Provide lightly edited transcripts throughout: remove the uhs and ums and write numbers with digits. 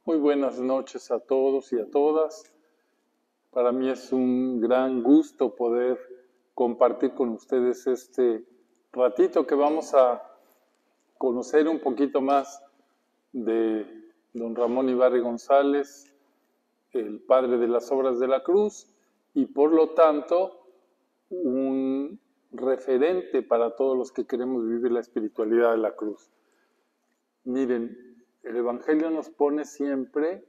Muy buenas noches a todos y a todas. Para mí es un gran gusto poder compartir con ustedes este ratito que vamos a conocer un poquito más de don Ramón Ibarra González, el padre de las obras de la cruz, y por lo tanto un referente para todos los que queremos vivir la espiritualidad de la cruz. Miren, el Evangelio nos pone siempre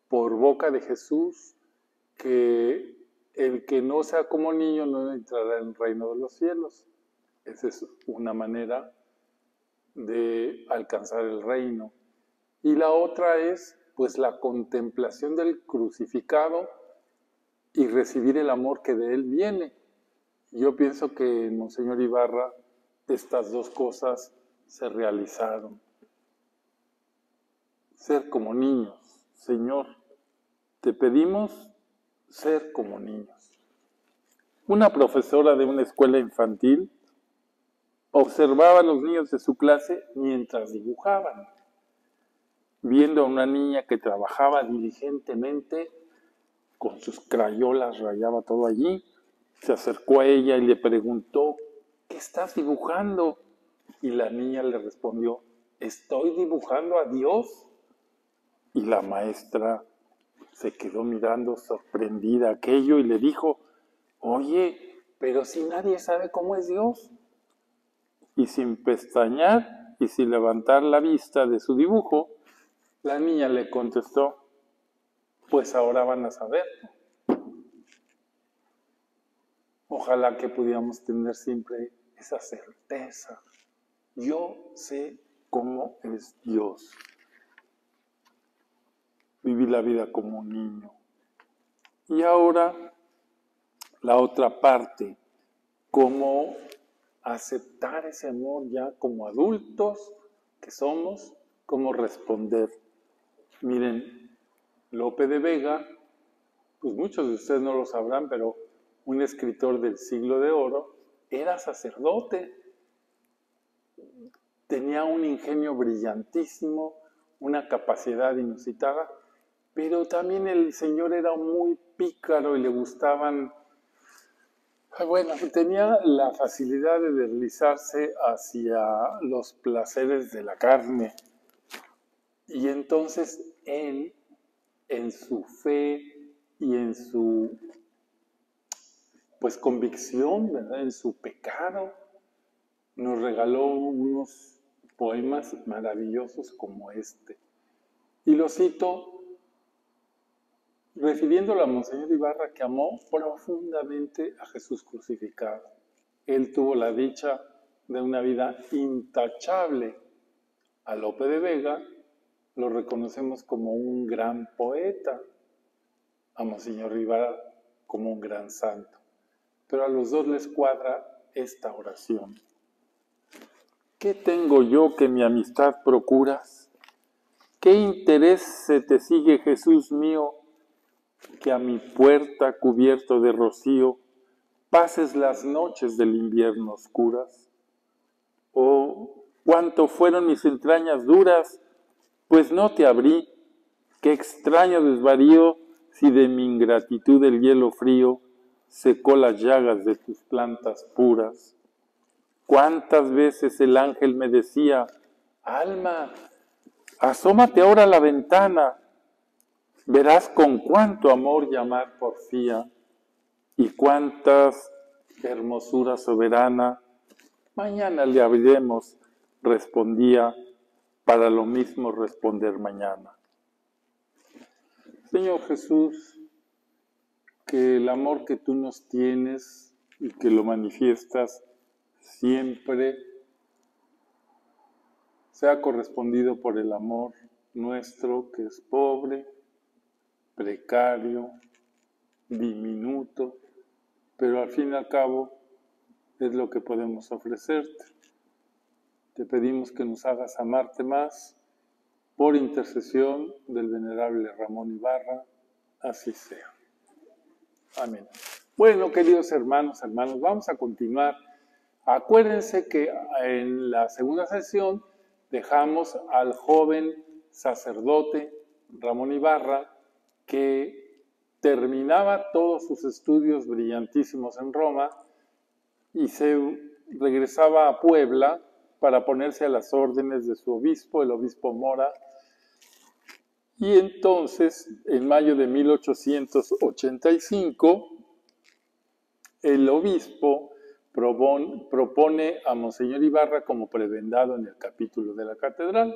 por boca de Jesús que el que no sea como niño no entrará en el reino de los cielos. Esa es una manera de alcanzar el reino. Y la otra es, pues, la contemplación del crucificado y recibir el amor que de él viene. Yo pienso que en Monseñor Ibarra estas dos cosas se realizaron. Ser como niños. Señor, te pedimos ser como niños. Una profesora de una escuela infantil observaba a los niños de su clase mientras dibujaban. Viendo a una niña que trabajaba diligentemente, con sus crayolas rayaba todo allí, se acercó a ella y le preguntó, ¿qué estás dibujando? Y la niña le respondió, estoy dibujando a Dios. Y la maestra se quedó mirando sorprendida aquello y le dijo, oye, pero si nadie sabe cómo es Dios. Y sin pestañear y sin levantar la vista de su dibujo, la niña le contestó, pues ahora van a saber. Ojalá que pudiéramos tener siempre esa certeza. Yo sé cómo es Dios. Vivir la vida como un niño. Y ahora, la otra parte, cómo aceptar ese amor ya como adultos que somos, cómo responder. Miren, Lope de Vega, pues muchos de ustedes no lo sabrán, pero un escritor del Siglo de Oro, era sacerdote. Tenía un ingenio brillantísimo, una capacidad inusitada, pero también el señor era muy pícaro y le gustaban, bueno, tenía la facilidad de deslizarse hacia los placeres de la carne. Y entonces él, en su fe y en su convicción, ¿verdad?, en su pecado, nos regaló unos poemas maravillosos como este. Y lo cito refiriéndolo a Monseñor Ibarra, que amó profundamente a Jesús crucificado. Él tuvo la dicha de una vida intachable. A Lope de Vega lo reconocemos como un gran poeta, a Monseñor Ibarra como un gran santo. Pero a los dos les cuadra esta oración. ¿Qué tengo yo que mi amistad procuras? ¿Qué interés se te sigue, Jesús mío, que a mi puerta cubierto de rocío pases las noches del invierno oscuras? Oh, cuánto fueron mis entrañas duras, pues no te abrí. Qué extraño desvarío si de mi ingratitud el hielo frío secó las llagas de tus plantas puras. Cuántas veces el ángel me decía, alma, asómate ahora a la ventana, verás con cuánto amor llamar porfía y cuántas hermosura soberana. Mañana le abriremos, respondía, para lo mismo responder mañana. Señor Jesús, que el amor que tú nos tienes y que lo manifiestas siempre sea correspondido por el amor nuestro, que es pobre, precario, diminuto, pero al fin y al cabo es lo que podemos ofrecerte. Te pedimos que nos hagas amarte más por intercesión del venerable Ramón Ibarra, así sea. Amén. Bueno, queridos hermanos, vamos a continuar. Acuérdense que en la segunda sesión dejamos al joven sacerdote, Ramón Ibarra, que terminaba todos sus estudios brillantísimos en Roma y se regresaba a Puebla para ponerse a las órdenes de su obispo, el obispo Mora. Y entonces, en mayo de 1885, el obispo propone a Monseñor Ibarra como prebendado en el capítulo de la catedral.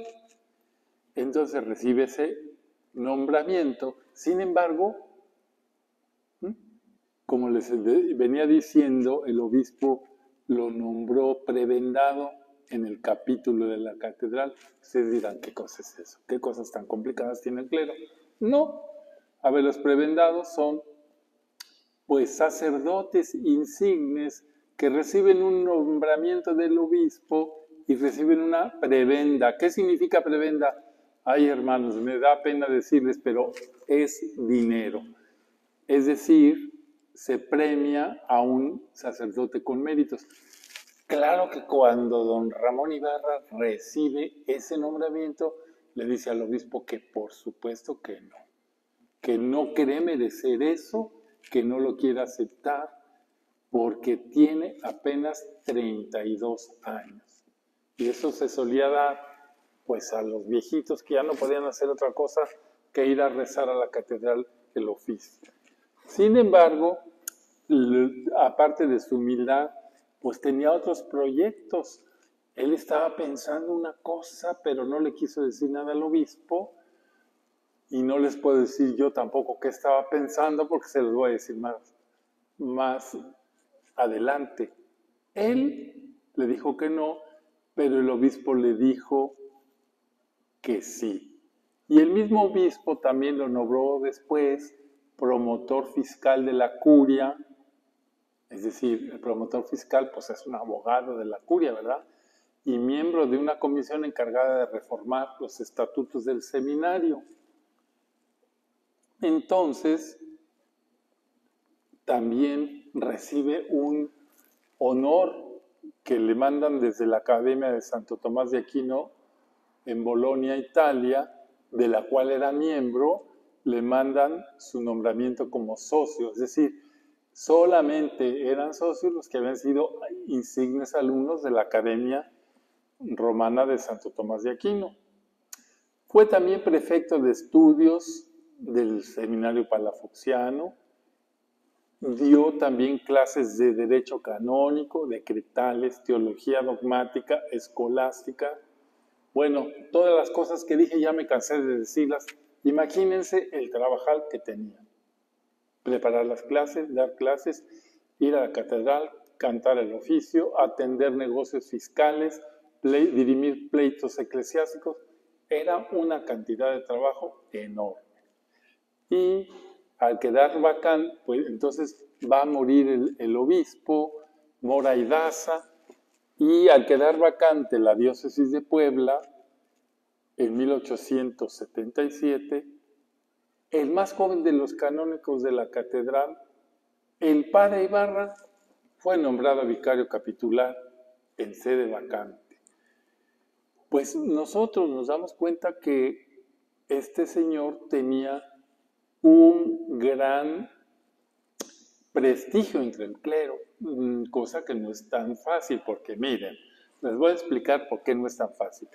Entonces recibe ese nombramiento. Sin embargo, como les venía diciendo, el obispo lo nombró prebendado en el capítulo de la catedral. Ustedes dirán, ¿qué cosa es eso? ¿Qué cosas tan complicadas tiene el clero? No. A ver, los prebendados son pues sacerdotes insignes que reciben un nombramiento del obispo y reciben una prebenda. ¿Qué significa prebenda? Ay, hermanos, me da pena decirles, pero es dinero. Es decir, se premia a un sacerdote con méritos. Claro que cuando don Ramón Ibarra recibe ese nombramiento, le dice al obispo que por supuesto que no cree merecer eso, que no lo quiere aceptar, porque tiene apenas 32 años. Y eso se solía dar pues a los viejitos que ya no podían hacer otra cosa que ir a rezar a la catedral el oficio. Sin embargo, aparte de su humildad, pues tenía otros proyectos. Él estaba pensando una cosa, pero no le quiso decir nada al obispo, y no les puedo decir yo tampoco qué estaba pensando, porque se los voy a decir más adelante. Él le dijo que no, pero el obispo le dijo que sí. Y el mismo obispo también lo nombró después promotor fiscal de la curia. Es decir, el promotor fiscal pues es un abogado de la curia, ¿verdad? Y miembro de una comisión encargada de reformar los estatutos del seminario. Entonces, también recibe un honor que le mandan desde la Academia de Santo Tomás de Aquino en Bolonia, Italia, de la cual era miembro. Le mandan su nombramiento como socio, es decir, solamente eran socios los que habían sido insignes alumnos de la Academia Romana de Santo Tomás de Aquino. Fue también prefecto de estudios del Seminario Palafoxiano. Dio también clases de derecho canónico, decretales, teología dogmática, escolástica. Bueno, todas las cosas que dije ya me cansé de decirlas. Imagínense el trabajar que tenía. Preparar las clases, dar clases, ir a la catedral, cantar el oficio, atender negocios fiscales, dirimir pleitos eclesiásticos. Era una cantidad de trabajo enorme. Y al quedar vacante, pues entonces va a morir el obispo, Mora y Daza, y al quedar vacante la diócesis de Puebla, en 1877, el más joven de los canónicos de la catedral, el padre Ibarra, fue nombrado vicario capitular en sede vacante. Pues nosotros nos damos cuenta que este señor tenía un gran prestigio entre el clero, cosa que no es tan fácil, porque miren, les voy a explicar por qué no es tan fácil.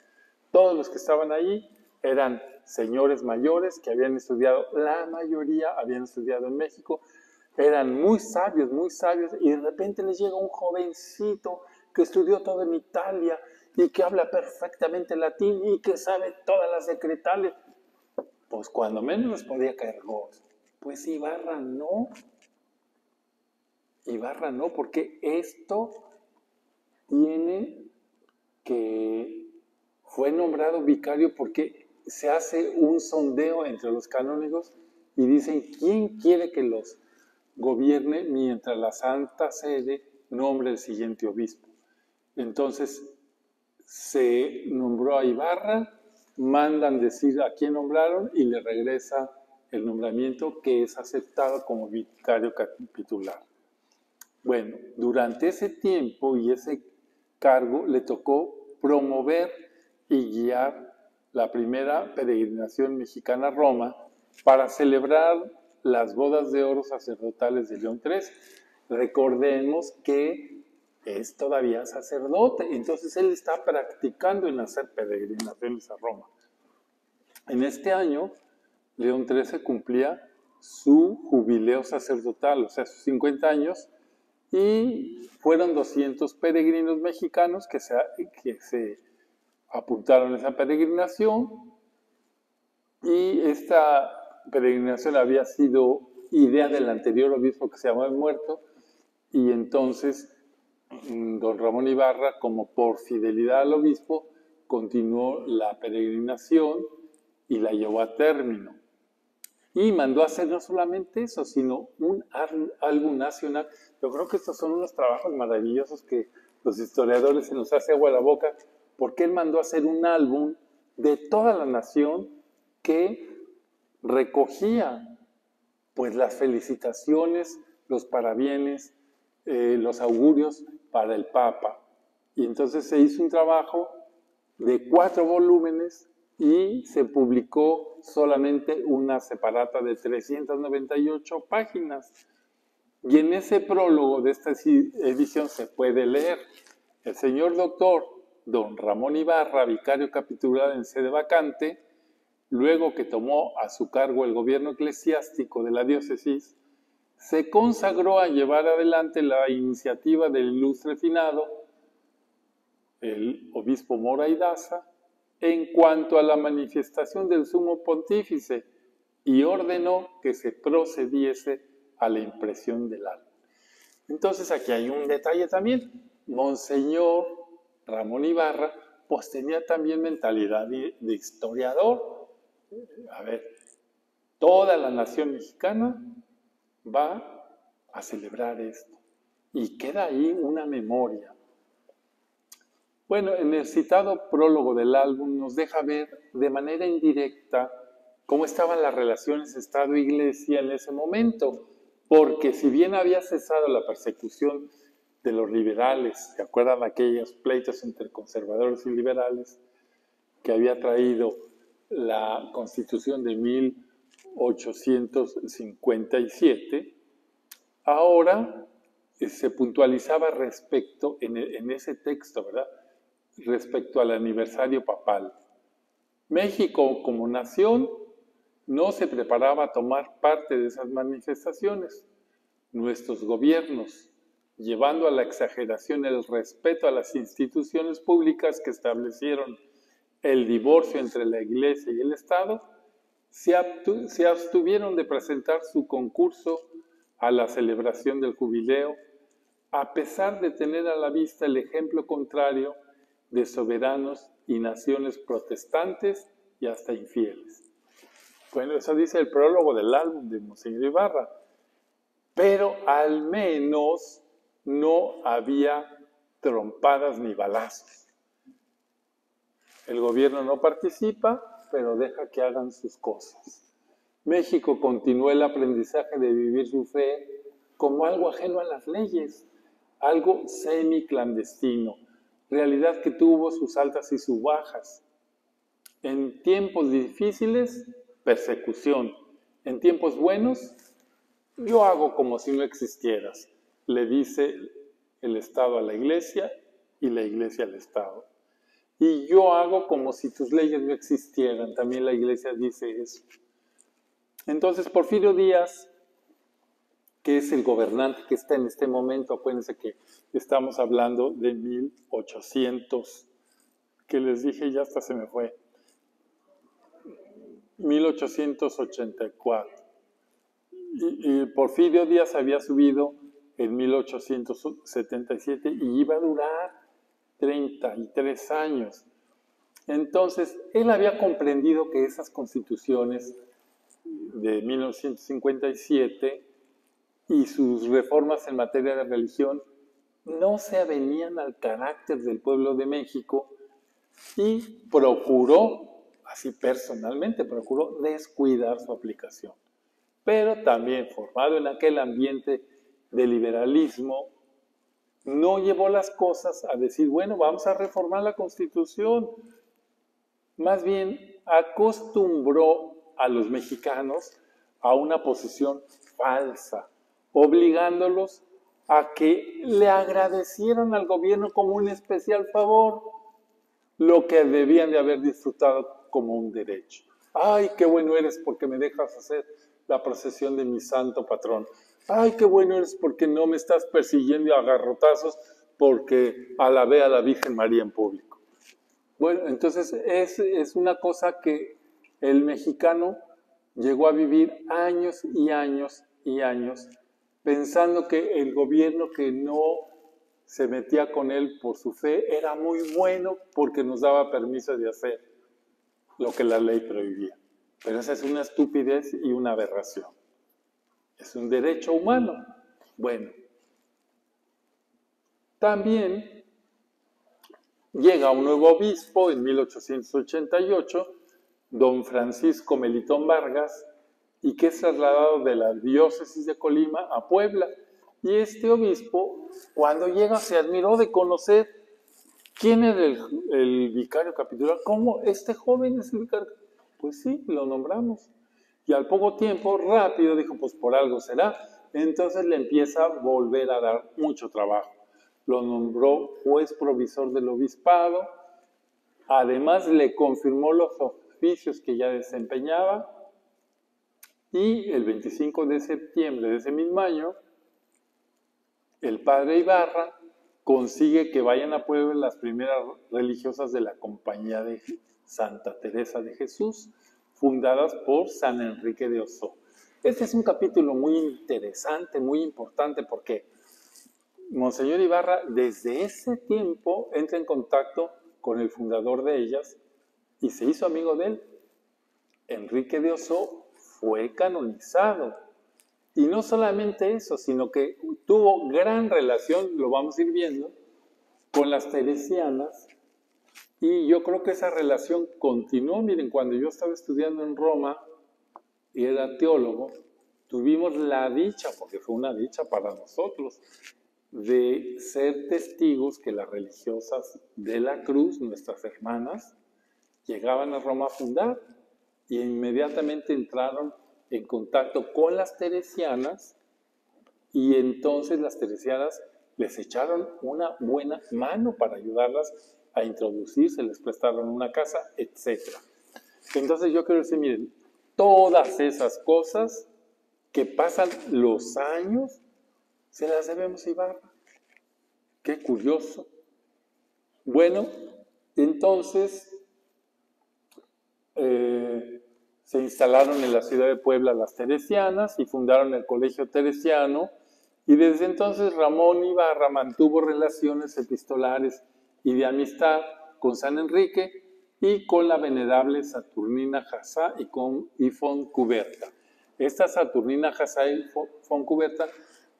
Todos los que estaban ahí eran señores mayores que habían estudiado, la mayoría habían estudiado en México, eran muy sabios, y de repente les llega un jovencito que estudió todo en Italia y que habla perfectamente latín y que sabe todas las decretales. Pues cuando menos les podía caer gordos. Pues Ibarra no, porque esto tiene que fue nombrado vicario porque se hace un sondeo entre los canónigos y dicen quién quiere que los gobierne mientras la Santa Sede nombre el siguiente obispo. Entonces se nombró a Ibarra, mandan decir a quién nombraron y le regresa el nombramiento, que es aceptado como vicario capitular. Bueno, durante ese tiempo y ese cargo le tocó promover y guiar la primera peregrinación mexicana a Roma para celebrar las bodas de oro sacerdotales de León XIII. Recordemos que es todavía sacerdote, entonces él está practicando en hacer peregrinaciones a Roma. En este año, León XIII cumplía su jubileo sacerdotal, o sea, sus 50 años, y fueron 200 peregrinos mexicanos que se apuntaron a esa peregrinación, y esta peregrinación había sido idea del anterior obispo que se llamaba Muerto, y entonces don Ramón Ibarra, como por fidelidad al obispo, continuó la peregrinación y la llevó a término. Y mandó a hacer no solamente eso, sino un álbum nacional. Yo creo que estos son unos trabajos maravillosos que los historiadores se nos hace agua a la boca, porque él mandó a hacer un álbum de toda la nación que recogía pues las felicitaciones, los parabienes, los augurios para el Papa. Y entonces se hizo un trabajo de 4 volúmenes y se publicó solamente una separata de 398 páginas. Y en ese prólogo de esta edición se puede leer: el señor doctor don Ramón Ibarra, vicario capitular en sede vacante, luego que tomó a su cargo el gobierno eclesiástico de la diócesis, se consagró a llevar adelante la iniciativa del ilustre finado, el obispo Mora y Daza, en cuanto a la manifestación del sumo pontífice, y ordenó que se procediese a la impresión del álbum. Entonces aquí hay un detalle también. Monseñor Ramón Ibarra pues tenía también mentalidad de historiador. A ver, toda la nación mexicana va a celebrar esto y queda ahí una memoria. Bueno, en el citado prólogo del álbum nos deja ver de manera indirecta cómo estaban las relaciones Estado-Iglesia en ese momento, porque si bien había cesado la persecución de los liberales, ¿se acuerdan aquellos pleitos entre conservadores y liberales que había traído la Constitución de 1857? Ahora se puntualizaba respecto, en ese texto, ¿verdad?, respecto al aniversario papal. México como nación no se preparaba a tomar parte de esas manifestaciones. Nuestros gobiernos, llevando a la exageración el respeto a las instituciones públicas que establecieron el divorcio entre la Iglesia y el Estado, se abstuvieron de presentar su concurso a la celebración del jubileo, a pesar de tener a la vista el ejemplo contrario de soberanos y naciones protestantes y hasta infieles. Bueno, eso dice el prólogo del álbum de Monseñor Ibarra. Pero al menos no había trompadas ni balazos. El gobierno no participa, pero deja que hagan sus cosas. México continuó el aprendizaje de vivir su fe como algo ajeno a las leyes, algo semiclandestino, realidad que tuvo sus altas y sus bajas. En tiempos difíciles, persecución. En tiempos buenos, yo hago como si no existieras, le dice el Estado a la Iglesia y la Iglesia al Estado. Y yo hago como si tus leyes no existieran, también la Iglesia dice eso. Entonces, Porfirio Díaz, que es el gobernante que está en este momento, acuérdense que estamos hablando de 1800, que les dije, ya hasta se me fue, 1884. Y Porfirio Díaz había subido en 1877 y iba a durar 33 años. Entonces, él había comprendido que esas constituciones de 1957 y sus reformas en materia de religión no se avenían al carácter del pueblo de México y procuró, así personalmente, procuró descuidar su aplicación. Pero también, formado en aquel ambiente de liberalismo, no llevó las cosas a decir, bueno, vamos a reformar la Constitución. más bien acostumbró a los mexicanos a una posición falsa, obligándolos a que le agradecieran al gobierno como un especial favor lo que debían de haber disfrutado como un derecho. Ay, qué bueno eres porque me dejas hacer la procesión de mi santo patrón. Ay, qué bueno eres porque no me estás persiguiendo a garrotazos porque alabé a la Virgen María en público. Bueno, entonces es una cosa que el mexicano llegó a vivir años y años y años pensando que el gobierno que no se metía con él por su fe era muy bueno porque nos daba permiso de hacer lo que la ley prohibía. Pero esa es una estupidez y una aberración. Es un derecho humano. Bueno, también llega un nuevo obispo en 1888, don Francisco Melitón Vargas, y que es trasladado de la diócesis de Colima a Puebla. Y este obispo, cuando llega, se admiró de conocer quién era el vicario capitular. ¿Cómo? ¿Este joven es el vicario? Pues sí, lo nombramos. Y al poco tiempo, rápido, dijo, pues por algo será. Entonces le empieza a volver a dar mucho trabajo. Lo nombró juez provisor del obispado. Además, le confirmó los oficios que ya desempeñaba. Y el 25 de septiembre de ese mismo año, el padre Ibarra consigue que vayan a Puebla las primeras religiosas de la Compañía de Santa Teresa de Jesús, fundadas por San Enrique de Ossó. Este es un capítulo muy interesante, muy importante, porque Monseñor Ibarra desde ese tiempo entra en contacto con el fundador de ellas y se hizo amigo de él. Enrique de Ossó fue canonizado. Y no solamente eso, sino que tuvo gran relación, lo vamos a ir viendo, con las teresianas. Y yo creo que esa relación continuó. Miren, cuando yo estaba estudiando en Roma y era teólogo, tuvimos la dicha, porque fue una dicha para nosotros, de ser testigos que las religiosas de la Cruz, nuestras hermanas, llegaban a Roma a fundar y inmediatamente entraron en contacto con las teresianas y entonces las teresianas les echaron una buena mano para ayudarlas a introducirse, les prestaron una casa, etc. Entonces yo quiero decir, miren, todas esas cosas que pasan los años, se las debemos a Ibarra. Qué curioso. Bueno, entonces se instalaron en la ciudad de Puebla las teresianas y fundaron el Colegio Teresiano, y desde entonces Ramón Ibarra mantuvo relaciones epistolares y de amistad con San Enrique y con la venerable Saturnina Jassá y Fontcuberta. Esta Saturnina Jassá y Fontcuberta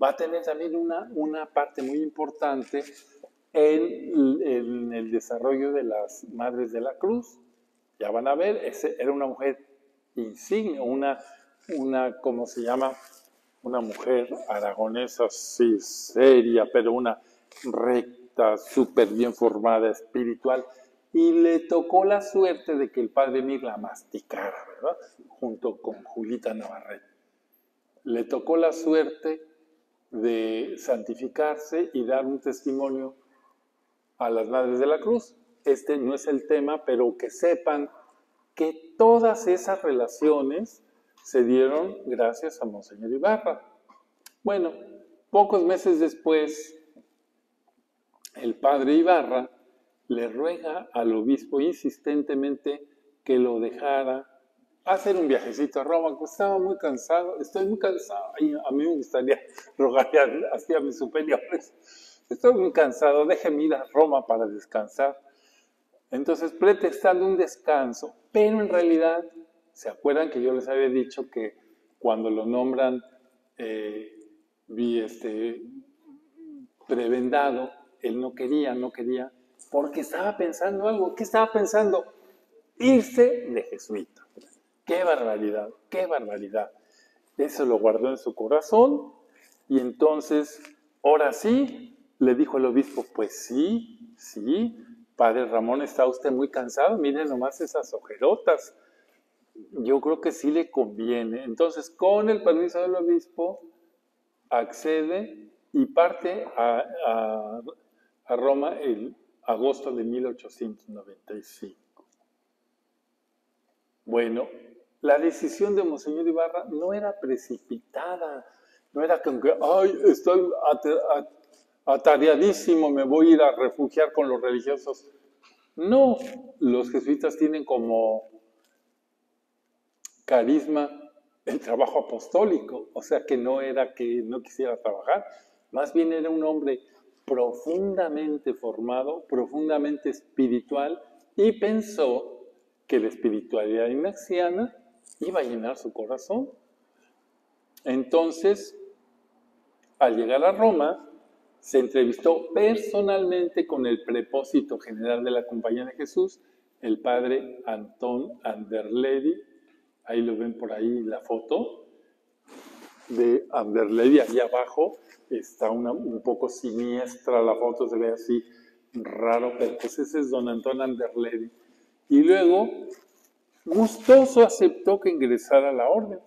va a tener también una parte muy importante en el desarrollo de las Madres de la Cruz. Ya van a ver, era una mujer insigne, ¿cómo se llama? Una mujer aragonesa, sí, seria, pero una recta, súper bien formada, espiritual. Y le tocó la suerte de que el padre Mir la masticara, ¿verdad? Junto con Julita Navarrete. Le tocó la suerte de santificarse y dar un testimonio a las Madres de la Cruz. Este no es el tema, pero que sepan que todas esas relaciones se dieron gracias a Monseñor Ibarra. Bueno, pocos meses después, el padre Ibarra le ruega al obispo insistentemente que lo dejara hacer un viajecito a Roma, que estaba muy cansado, estoy muy cansado, y a mí me gustaría rogarle así a mis superiores, estoy muy cansado, déjeme ir a Roma para descansar. Entonces, pretextando un descanso, pero en realidad, ¿se acuerdan que yo les había dicho que cuando lo nombran prebendado, él no quería, porque estaba pensando algo? ¿Qué estaba pensando? Irse de jesuita. ¡Qué barbaridad! ¡Qué barbaridad! Eso lo guardó en su corazón y entonces, ahora sí, le dijo el obispo, pues sí, Padre Ramón, está usted muy cansado, miren nomás esas ojerotas. Yo creo que sí le conviene. Entonces, con el permiso del obispo, accede y parte a Roma en agosto de 1895. Bueno, la decisión de Monseñor Ibarra no era precipitada, no era como que, ay, estoy atareadísimo, me voy a ir a refugiar con los religiosos. No, los jesuitas tienen como carisma el trabajo apostólico, o sea que no era que no quisiera trabajar, más bien era un hombre profundamente formado, profundamente espiritual, y pensó que la espiritualidad ignaciana iba a llenar su corazón. Entonces, al llegar a Roma, se entrevistó personalmente con el prepósito general de la Compañía de Jesús, el padre Antón Anderledi. Ahí lo ven por ahí la foto de Anderledi, allí abajo está un poco siniestra la foto, se ve así raro, pero pues ese es don Antón Anderledi. Y luego, gustoso aceptó que ingresara a la orden.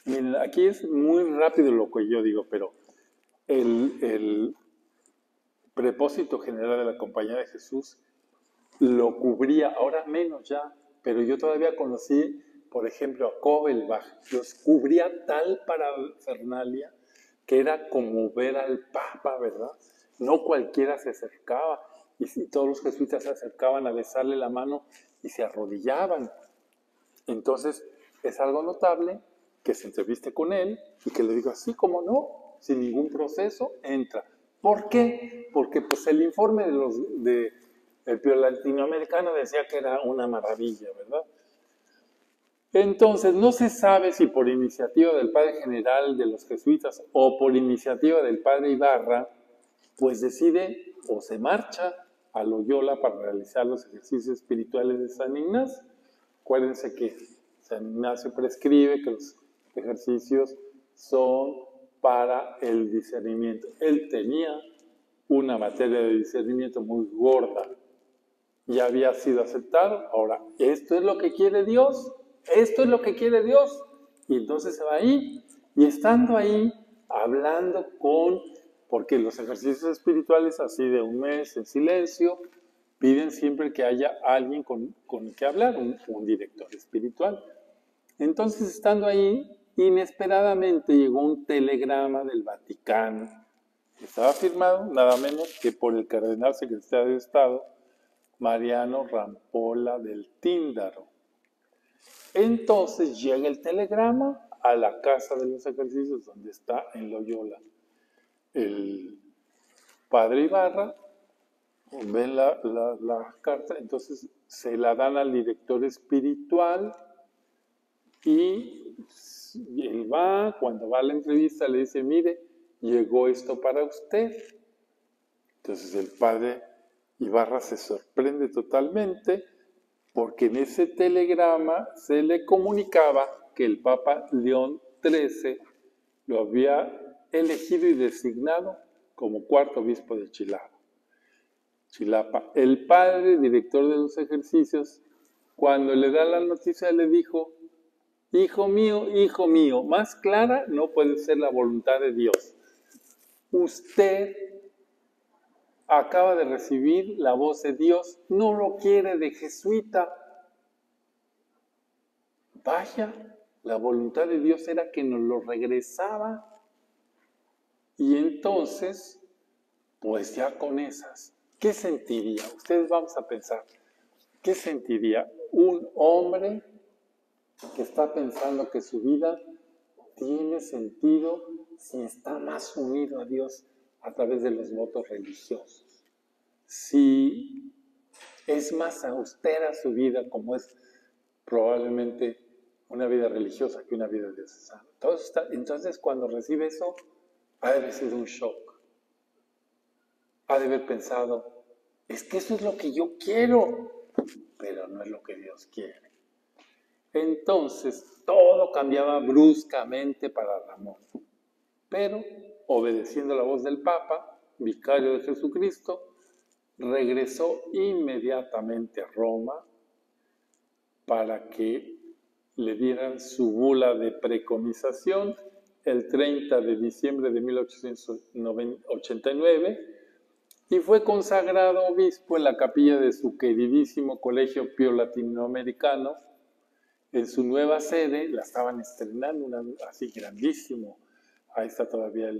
Miren, aquí es muy rápido lo que yo digo, pero el prepósito general de la Compañía de Jesús lo cubría, ahora menos ya, pero yo todavía conocí, por ejemplo, a Kovelbach, los cubría tal parafernalia que era como ver al Papa, ¿verdad? No cualquiera se acercaba, y todos los jesuitas se acercaban a besarle la mano y se arrodillaban. Entonces, es algo notable que se entreviste con él y que le diga, así como no, sin ningún proceso, entra. ¿Por qué? Porque pues el informe el Pío Latinoamericano decía que era una maravilla, ¿verdad? Entonces, no se sabe si por iniciativa del padre general de los jesuitas o por iniciativa del padre Ibarra, pues decide o se marcha a Loyola para realizar los ejercicios espirituales de San Ignacio. Acuérdense que San Ignacio prescribe que los ejercicios son para el discernimiento. Él tenía una materia de discernimiento muy gorda. Ya había sido aceptado. Ahora, esto es lo que quiere Dios. Esto es lo que quiere Dios. Y entonces se va ahí. Y estando ahí, hablando porque los ejercicios espirituales, así de un mes en silencio, piden siempre que haya alguien con el que hablar, un director espiritual. Entonces, estando ahí, inesperadamente llegó un telegrama del Vaticano. Estaba firmado nada menos que por el cardenal secretario de Estado, Mariano Rampolla del Tíndaro. Entonces llega el telegrama a la casa de los ejercicios, donde está en Loyola el padre Ibarra. Ven la carta, entonces se la dan al director espiritual y él va, cuando va a la entrevista le dice, mire, llegó esto para usted. Entonces el padre Ibarra se sorprende totalmente porque en ese telegrama se le comunicaba que el Papa León XIII lo había elegido y designado como cuarto obispo de Chilapa. El padre, director de los ejercicios, cuando le da la noticia le dijo, hijo mío, más clara no puede ser la voluntad de Dios. Usted acaba de recibir la voz de Dios, no lo quiere de jesuita. Vaya, la voluntad de Dios era que nos lo regresaba. Y entonces, pues ya con esas, ¿qué sentiría? Ustedes vamos a pensar, ¿qué sentiría un hombre que está pensando que su vida tiene sentido si está más unido a Dios a través de los votos religiosos? Si es más austera su vida, como es probablemente una vida religiosa que una vida diocesana. Entonces, cuando recibe eso, ha de haber sido un shock. Ha de haber pensado, es que eso es lo que yo quiero, pero no es lo que Dios quiere. Entonces, todo cambiaba bruscamente para Ramón. Pero, obedeciendo la voz del Papa, vicario de Jesucristo, regresó inmediatamente a Roma para que le dieran su bula de preconización el 30 de diciembre de 1889 y fue consagrado obispo en la capilla de su queridísimo Colegio Pío Latinoamericano. En su nueva sede, la estaban estrenando, así grandísimo. Ahí está todavía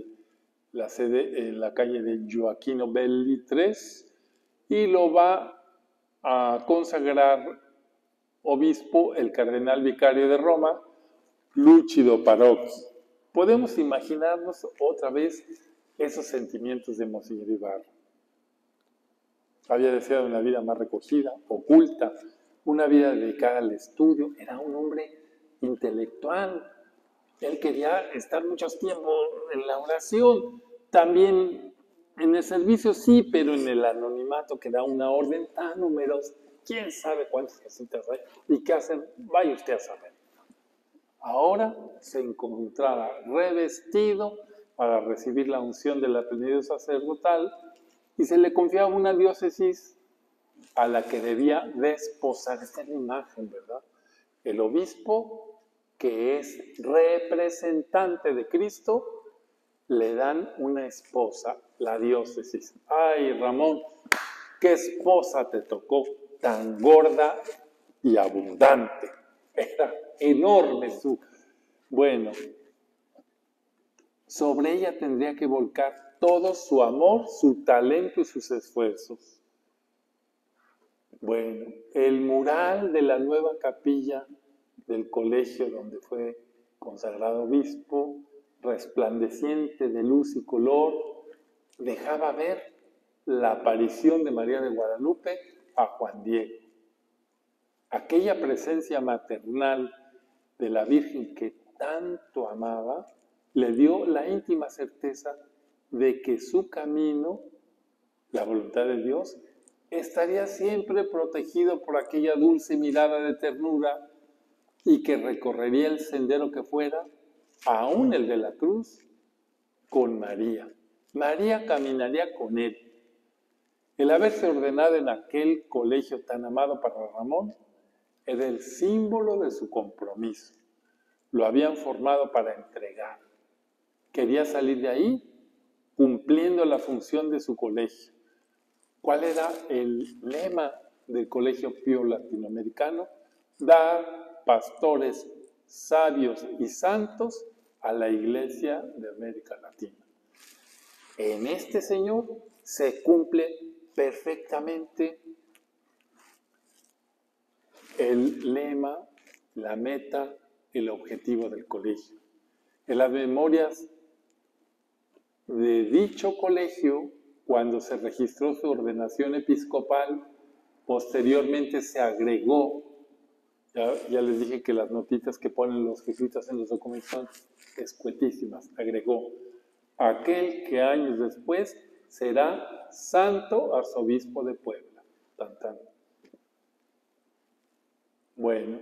la sede en la calle de Gioacchino Belli 3, y lo va a consagrar obispo el cardenal vicario de Roma, Lúcido Parocchi. Podemos imaginarnos otra vez esos sentimientos de Monseñor Ibarra. Había deseado una vida más recogida, oculta, una vida dedicada al estudio. Era un hombre intelectual. Él quería estar mucho tiempo en la oración, también en el servicio sí, pero en el anonimato que da una orden tan numerosa. ¿Quién sabe cuántas cositas hay? ¿Y qué hacen? Vaya usted a saber. Ahora se encontraba revestido para recibir la unción de la plenitud sacerdotal y se le confiaba una diócesis a la que debía desposar. Esta es la imagen, ¿verdad? El obispo, que es representante de Cristo, le dan una esposa, la diócesis. ¡Ay, Ramón! ¿Qué esposa te tocó? Tan gorda y abundante. Era enorme su... Bueno, sobre ella tendría que volcar todo su amor, su talento y sus esfuerzos. Bueno, el mural de la nueva capilla del colegio donde fue consagrado obispo, resplandeciente de luz y color, dejaba ver la aparición de María de Guadalupe a Juan Diego. Aquella presencia maternal de la Virgen que tanto amaba, le dio la íntima certeza de que su camino, la voluntad de Dios, estaría siempre protegido por aquella dulce mirada de ternura y que recorrería el sendero que fuera, aún el de la cruz, con María. María caminaría con él. El haberse ordenado en aquel colegio tan amado para Ramón era el símbolo de su compromiso. Lo habían formado para entregar. Quería salir de ahí cumpliendo la función de su colegio. ¿Cuál era el lema del Colegio Pío Latinoamericano? Dar pastores sabios y santos a la Iglesia de América Latina. En este Señor se cumple perfectamente el lema, la meta, el objetivo del colegio. En las memorias de dicho colegio, cuando se registró su ordenación episcopal, posteriormente se agregó, ya les dije que las notitas que ponen los jesuitas en los documentos son escuetísimas, agregó, aquel que años después será santo arzobispo de Puebla. Tan, tan. Bueno,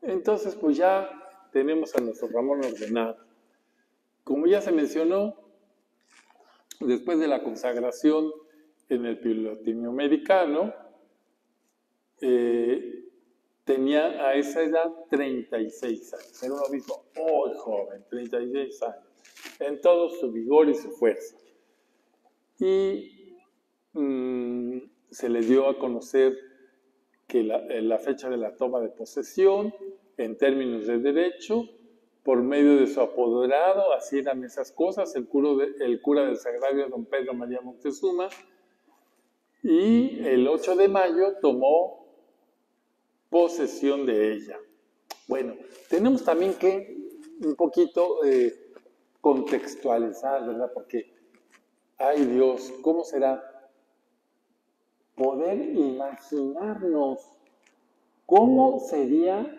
entonces pues ya tenemos a nuestro Ramón ordenado. Como ya se mencionó, después de la consagración en el Pío Latinoamericano, tenía a esa edad 36 años. Era un obispo muy joven, 36 años, en todo su vigor y su fuerza. Y se le dio a conocer que la fecha de la toma de posesión, en términos de derecho, por medio de su apoderado, así eran esas cosas, el cura del Sagrario, don Pedro María Moctezuma, y el 8 de mayo tomó posesión de ella. Bueno, tenemos también que un poquito contextualizar, ¿verdad? Porque, ay Dios, ¿cómo será poder imaginarnos cómo sería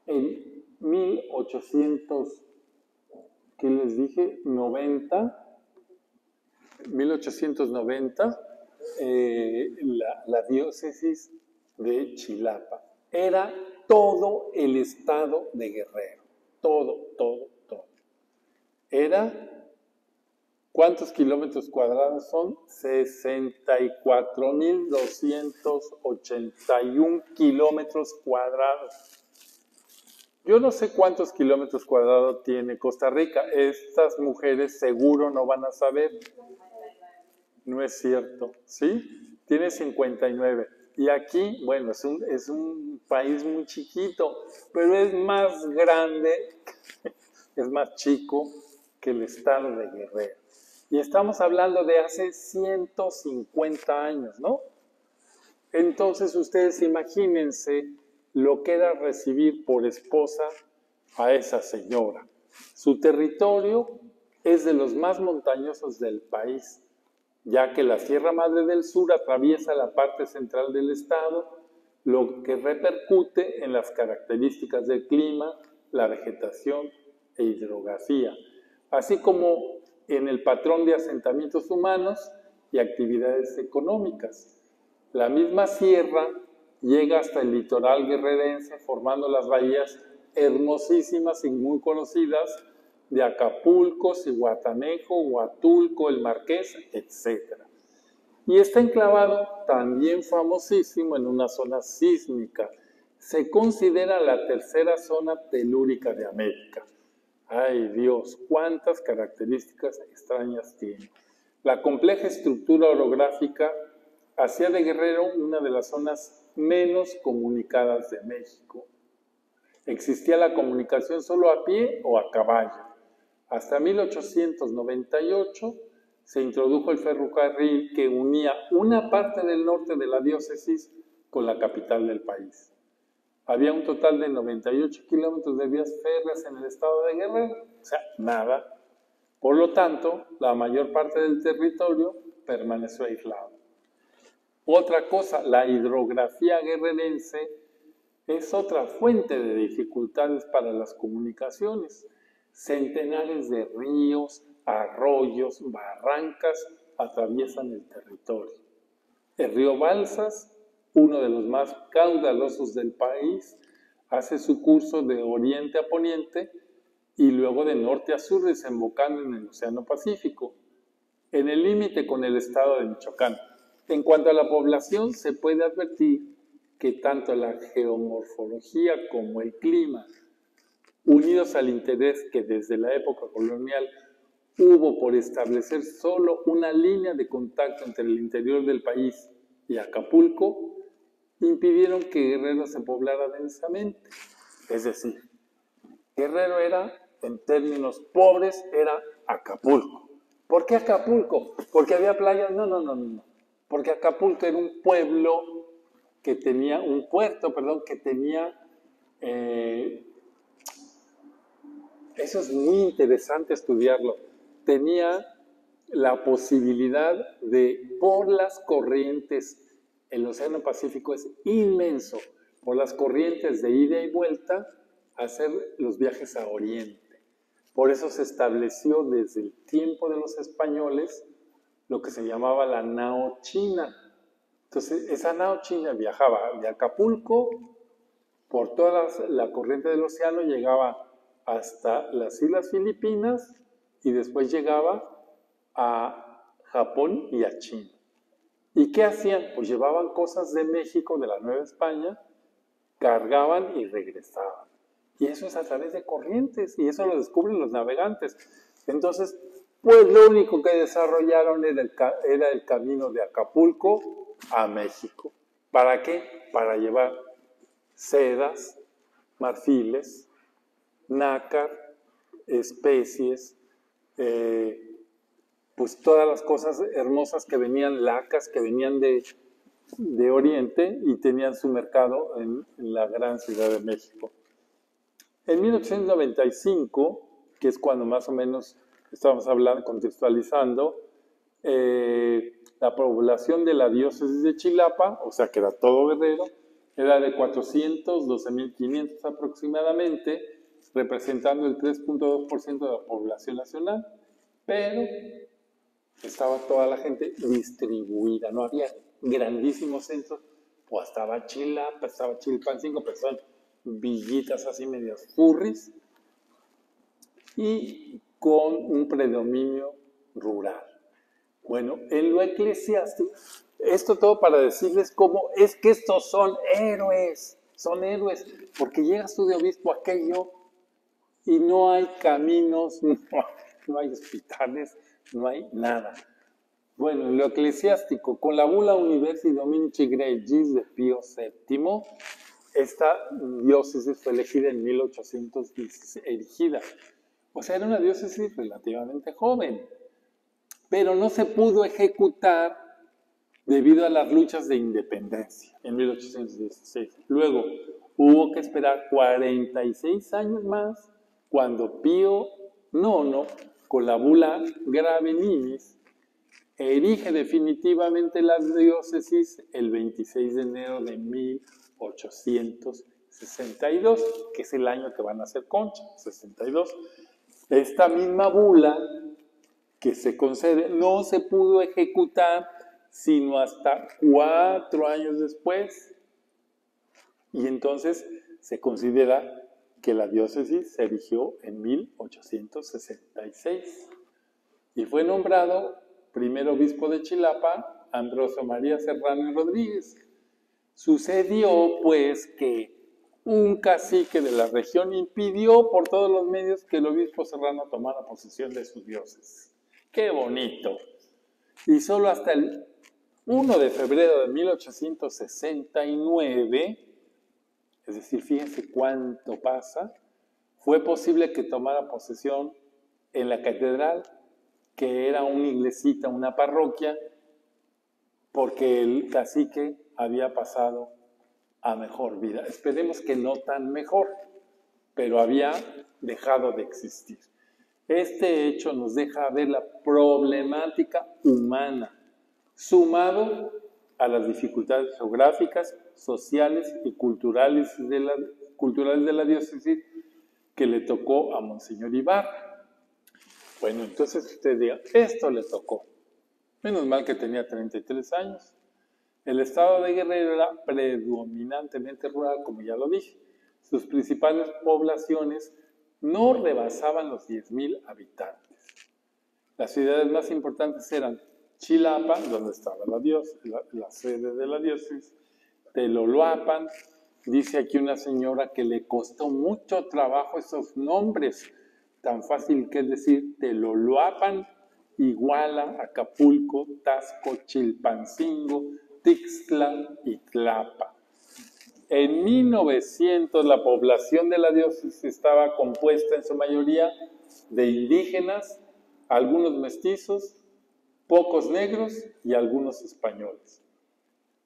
en 1800, ¿qué les dije? 1890, la diócesis de Chilapa. Era todo el estado de Guerrero. Todo. Era ¿Cuántos kilómetros cuadrados son? 64.281 kilómetros cuadrados. Yo no sé cuántos kilómetros cuadrados tiene Costa Rica. Estas mujeres seguro no van a saber. No es cierto, ¿sí? Tiene 59. Y aquí, bueno, es un país muy chiquito, pero es más grande, es más chico que el estado de Guerrero. Y estamos hablando de hace 150 años, ¿no? Entonces ustedes imagínense lo que era recibir por esposa a esa señora. Su territorio es de los más montañosos del país, ya que la Sierra Madre del Sur atraviesa la parte central del estado, lo que repercute en las características del clima, la vegetación e hidrografía, así como en el patrón de asentamientos humanos y actividades económicas. La misma sierra llega hasta el litoral guerrerense, formando las bahías hermosísimas y muy conocidas de Acapulco, Zihuatanejo, Huatulco, El Marqués, etc. Y está enclavado, también famosísimo, en una zona sísmica. Se considera la tercera zona telúrica de América. ¡Ay Dios! ¡Cuántas características extrañas tiene! La compleja estructura orográfica hacía de Guerrero una de las zonas menos comunicadas de México. Existía la comunicación solo a pie o a caballo. Hasta 1898 se introdujo el ferrocarril que unía una parte del norte de la diócesis con la capital del país. Había un total de 98 kilómetros de vías férreas en el estado de Guerrero, o sea, nada. Por lo tanto, la mayor parte del territorio permaneció aislado. Otra cosa, la hidrografía guerrerense es otra fuente de dificultades para las comunicaciones. Centenares de ríos, arroyos, barrancas atraviesan el territorio. El río Balsas, uno de los más caudalosos del país, hace su curso de oriente a poniente y luego de norte a sur, desembocando en el Océano Pacífico, en el límite con el estado de Michoacán. En cuanto a la población, se puede advertir que tanto la geomorfología como el clima, unidos al interés que desde la época colonial hubo por establecer solo una línea de contacto entre el interior del país y Acapulco, impidieron que Guerrero se poblara densamente. Es decir, Guerrero era, en términos pobres, era Acapulco. ¿Por qué Acapulco? ¿Porque había playas? No. Porque Acapulco era un pueblo que tenía, un puerto, que tenía, eso es muy interesante estudiarlo, tenía la posibilidad de, por las corrientes, el Océano Pacífico es inmenso, por las corrientes de ida y vuelta, hacer los viajes a Oriente. Por eso se estableció desde el tiempo de los españoles lo que se llamaba la nao china. Entonces, esa nao china viajaba de Acapulco por toda la corriente del océano, llegaba hasta las Islas Filipinas y después llegaba a Japón y a China. ¿Y qué hacían? Pues llevaban cosas de México, de la Nueva España, cargaban y regresaban. Y eso es a través de corrientes, y eso lo descubren los navegantes. Entonces, pues lo único que desarrollaron era el camino de Acapulco a México. ¿Para qué? Para llevar sedas, marfiles, nácar, especies, pues todas las cosas hermosas que venían, lacas, que venían de Oriente y tenían su mercado en la gran Ciudad de México. En 1895, que es cuando más o menos estamos hablando, contextualizando, la población de la diócesis de Chilapa, o sea que era todo Guerrero, era de 412.500 aproximadamente, representando el 3.2% de la población nacional, pero estaba toda la gente distribuida, no había grandísimos centros, pues estaba Chilapa, estaba Chilpancingo, pero son villitas así medias furris, y con un predominio rural. Bueno, en lo eclesiástico, esto todo para decirles cómo es que estos son héroes, porque llegas tú de obispo a aquello y no hay caminos, no hay hospitales, no hay nada. Bueno, en lo eclesiástico, con la bula Universi Dominici Gregis de Pío VII, esta diócesis fue elegida en 1816, erigida. O sea, era una diócesis relativamente joven, pero no se pudo ejecutar debido a las luchas de independencia en 1816. Luego, hubo que esperar 46 años más cuando Pío IX, con la bula Graveninis, erige definitivamente la diócesis el 26 de enero de 1862, que es el año que van a hacer Concha, 62. Esta misma bula que se concede no se pudo ejecutar sino hasta 4 años después. Y entonces se considera que la diócesis se erigió en 1866. Y fue nombrado primer obispo de Chilapa, Ambrosio María Serrano y Rodríguez. Sucedió, pues, que un cacique de la región impidió por todos los medios que el obispo Serrano tomara posesión de su diócesis. ¡Qué bonito! Y solo hasta el 1 de febrero de 1869, es decir, fíjense cuánto pasa, fue posible que tomara posesión en la catedral, que era una iglesita, una parroquia, porque el cacique había pasado a mejor vida. Esperemos que no tan mejor, pero había dejado de existir. Este hecho nos deja ver la problemática humana, sumado a las dificultades geográficas, sociales y culturales de la diócesis que le tocó a Monseñor Ibarra. Bueno, entonces usted diga, esto le tocó. Menos mal que tenía 33 años. El estado de Guerrero era predominantemente rural, como ya lo dije. Sus principales poblaciones no rebasaban los 10,000 habitantes. Las ciudades más importantes eran Chilapa, donde estaba la sede de la diócesis, Teloloapan. Dice aquí una señora que le costó mucho trabajo esos nombres, tan fácil que es decir Teloloapan, Iguala, Acapulco, Tasco, Chilpancingo, Tixtla y Tlapa. En 1900 la población de la diócesis estaba compuesta en su mayoría de indígenas, algunos mestizos, pocos negros y algunos españoles.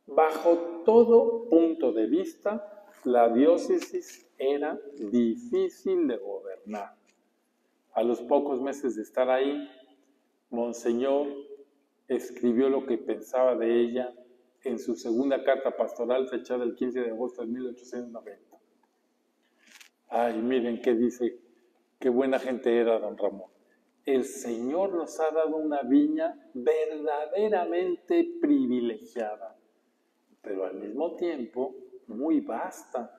Bajo todo punto de vista, la diócesis era difícil de gobernar. A los pocos meses de estar ahí, Monseñor escribió lo que pensaba de ella en su segunda carta pastoral fechada el 15 de agosto de 1890. Ay, miren qué dice, qué buena gente era don Ramón. El Señor nos ha dado una viña verdaderamente privilegiada, pero al mismo tiempo muy vasta.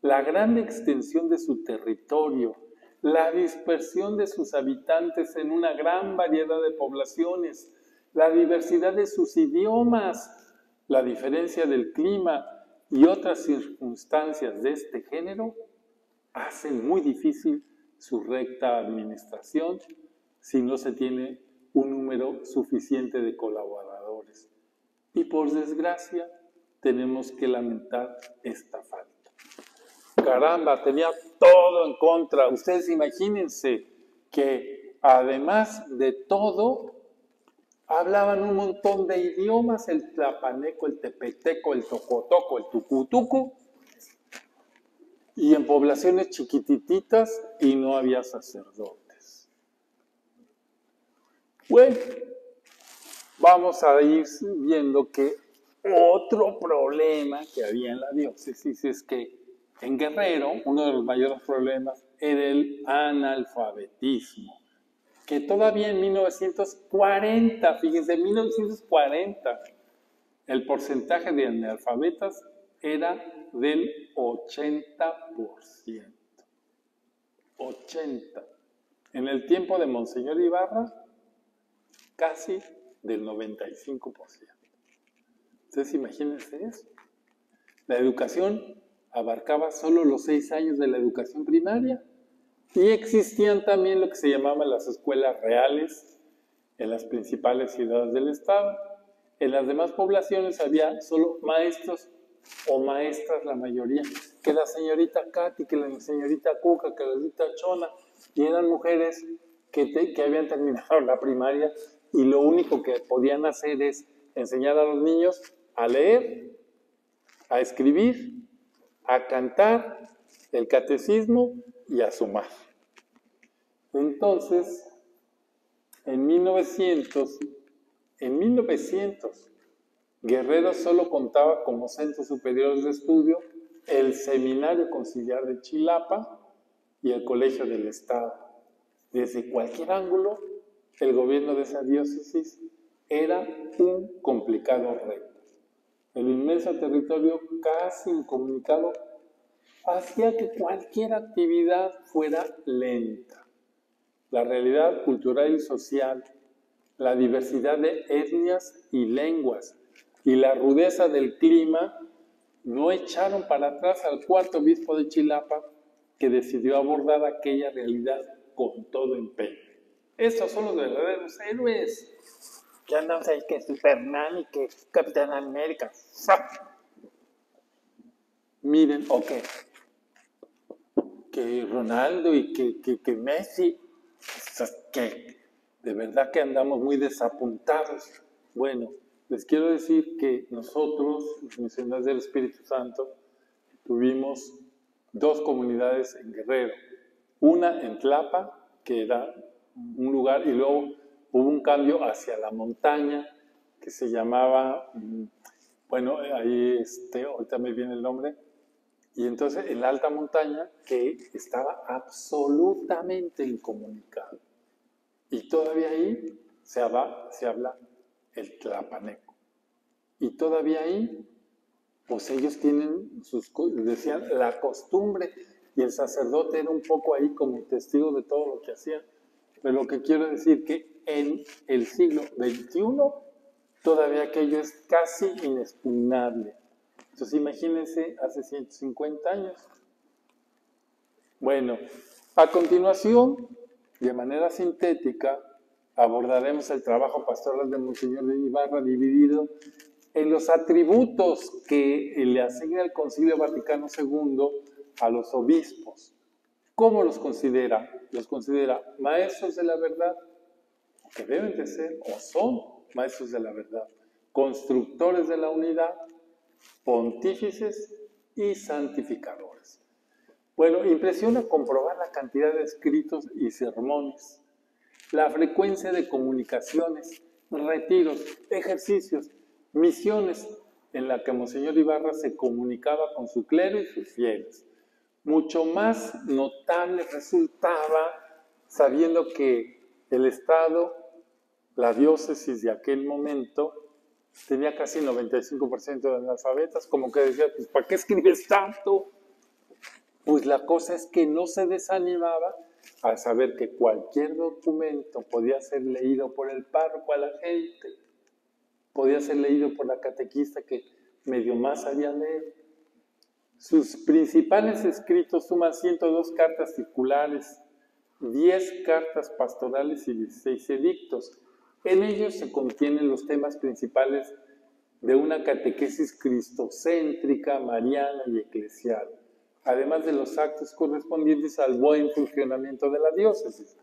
La gran extensión de su territorio, la dispersión de sus habitantes en una gran variedad de poblaciones, la diversidad de sus idiomas, la diferencia del clima y otras circunstancias de este género hacen muy difícil su recta administración si no se tiene un número suficiente de colaboradores. Y por desgracia, tenemos que lamentar esta falta. Caramba, tenía todo en contra. Ustedes imagínense que además de todo, hablaban un montón de idiomas, el tlapaneco, el tepeteco, el tocotoco, el tucutucu, y en poblaciones chiquitititas y no había sacerdotes. Bueno, vamos a ir viendo que otro problema que había en la diócesis es que en Guerrero uno de los mayores problemas era el analfabetismo, que todavía en 1940, fíjense, en 1940, el porcentaje de analfabetas era del 80%. 80%. En el tiempo de Monseñor Ibarra, casi del 95%. Entonces imagínense eso. La educación abarcaba solo los 6 años de la educación primaria y existían también lo que se llamaban las escuelas reales en las principales ciudades del estado. En las demás poblaciones había solo maestros o maestras, la mayoría, que la señorita Katy, que la señorita Cuca, que la señorita Chona, y eran mujeres que habían terminado la primaria y lo único que podían hacer es enseñar a los niños a leer, a escribir, a cantar, el catecismo y a sumar. Entonces, en 1900, Guerrero solo contaba como centros superiores de estudio el Seminario Conciliar de Chilapa y el Colegio del Estado. Desde cualquier ángulo, el gobierno de esa diócesis era un complicado reto. El inmenso territorio casi incomunicado hacía que cualquier actividad fuera lenta. La realidad cultural y social, la diversidad de etnias y lenguas y la rudeza del clima no echaron para atrás al cuarto obispo de Chilapa, que decidió abordar aquella realidad con todo empeño. Estos son los verdaderos héroes. Que andamos ahí, que Superman y que Capitán América. Miren, que Ronaldo y que Messi, que de verdad que andamos muy desapuntados. Bueno, les quiero decir que nosotros, los misioneros del Espíritu Santo, tuvimos 2 comunidades en Guerrero. Una en Tlapa, que era un lugar, y luego hubo un cambio hacia la montaña, que se llamaba, bueno, ahí ahorita me viene el nombre, y entonces en la alta montaña, que estaba absolutamente incomunicado. Y todavía ahí se habla el tlapaneco. Y todavía ahí, pues ellos tienen decían, la costumbre, y el sacerdote era un poco ahí como testigo de todo lo que hacían. Pero lo que quiero decir que en el siglo XXI, todavía aquello es casi inexpugnable. Entonces imagínense hace 150 años. Bueno, a continuación, de manera sintética, abordaremos el trabajo pastoral de Monseñor de Ibarra dividido en los atributos que le asigna el Concilio Vaticano II a los obispos. ¿Cómo los considera? Los considera maestros de la verdad, que deben de ser o son maestros de la verdad, constructores de la unidad, pontífices y santificadores. Bueno, impresiona comprobar la cantidad de escritos y sermones, la frecuencia de comunicaciones, retiros, ejercicios, misiones en la que Monseñor Ibarra se comunicaba con su clero y sus fieles. Mucho más notable resultaba sabiendo que el Estado, la diócesis de aquel momento, tenía casi 95% de analfabetas, como que decía, pues ¿para qué escribes tanto? Pues la cosa es que no se desanimaba al saber que cualquier documento podía ser leído por el párroco a la gente, podía ser leído por la catequista que medio más sabía leer. Sus principales escritos suman 102 cartas circulares, 10 cartas pastorales y 16 edictos. En ellos se contienen los temas principales de una catequesis cristocéntrica, mariana y eclesial, además de los actos correspondientes al buen funcionamiento de la diócesis.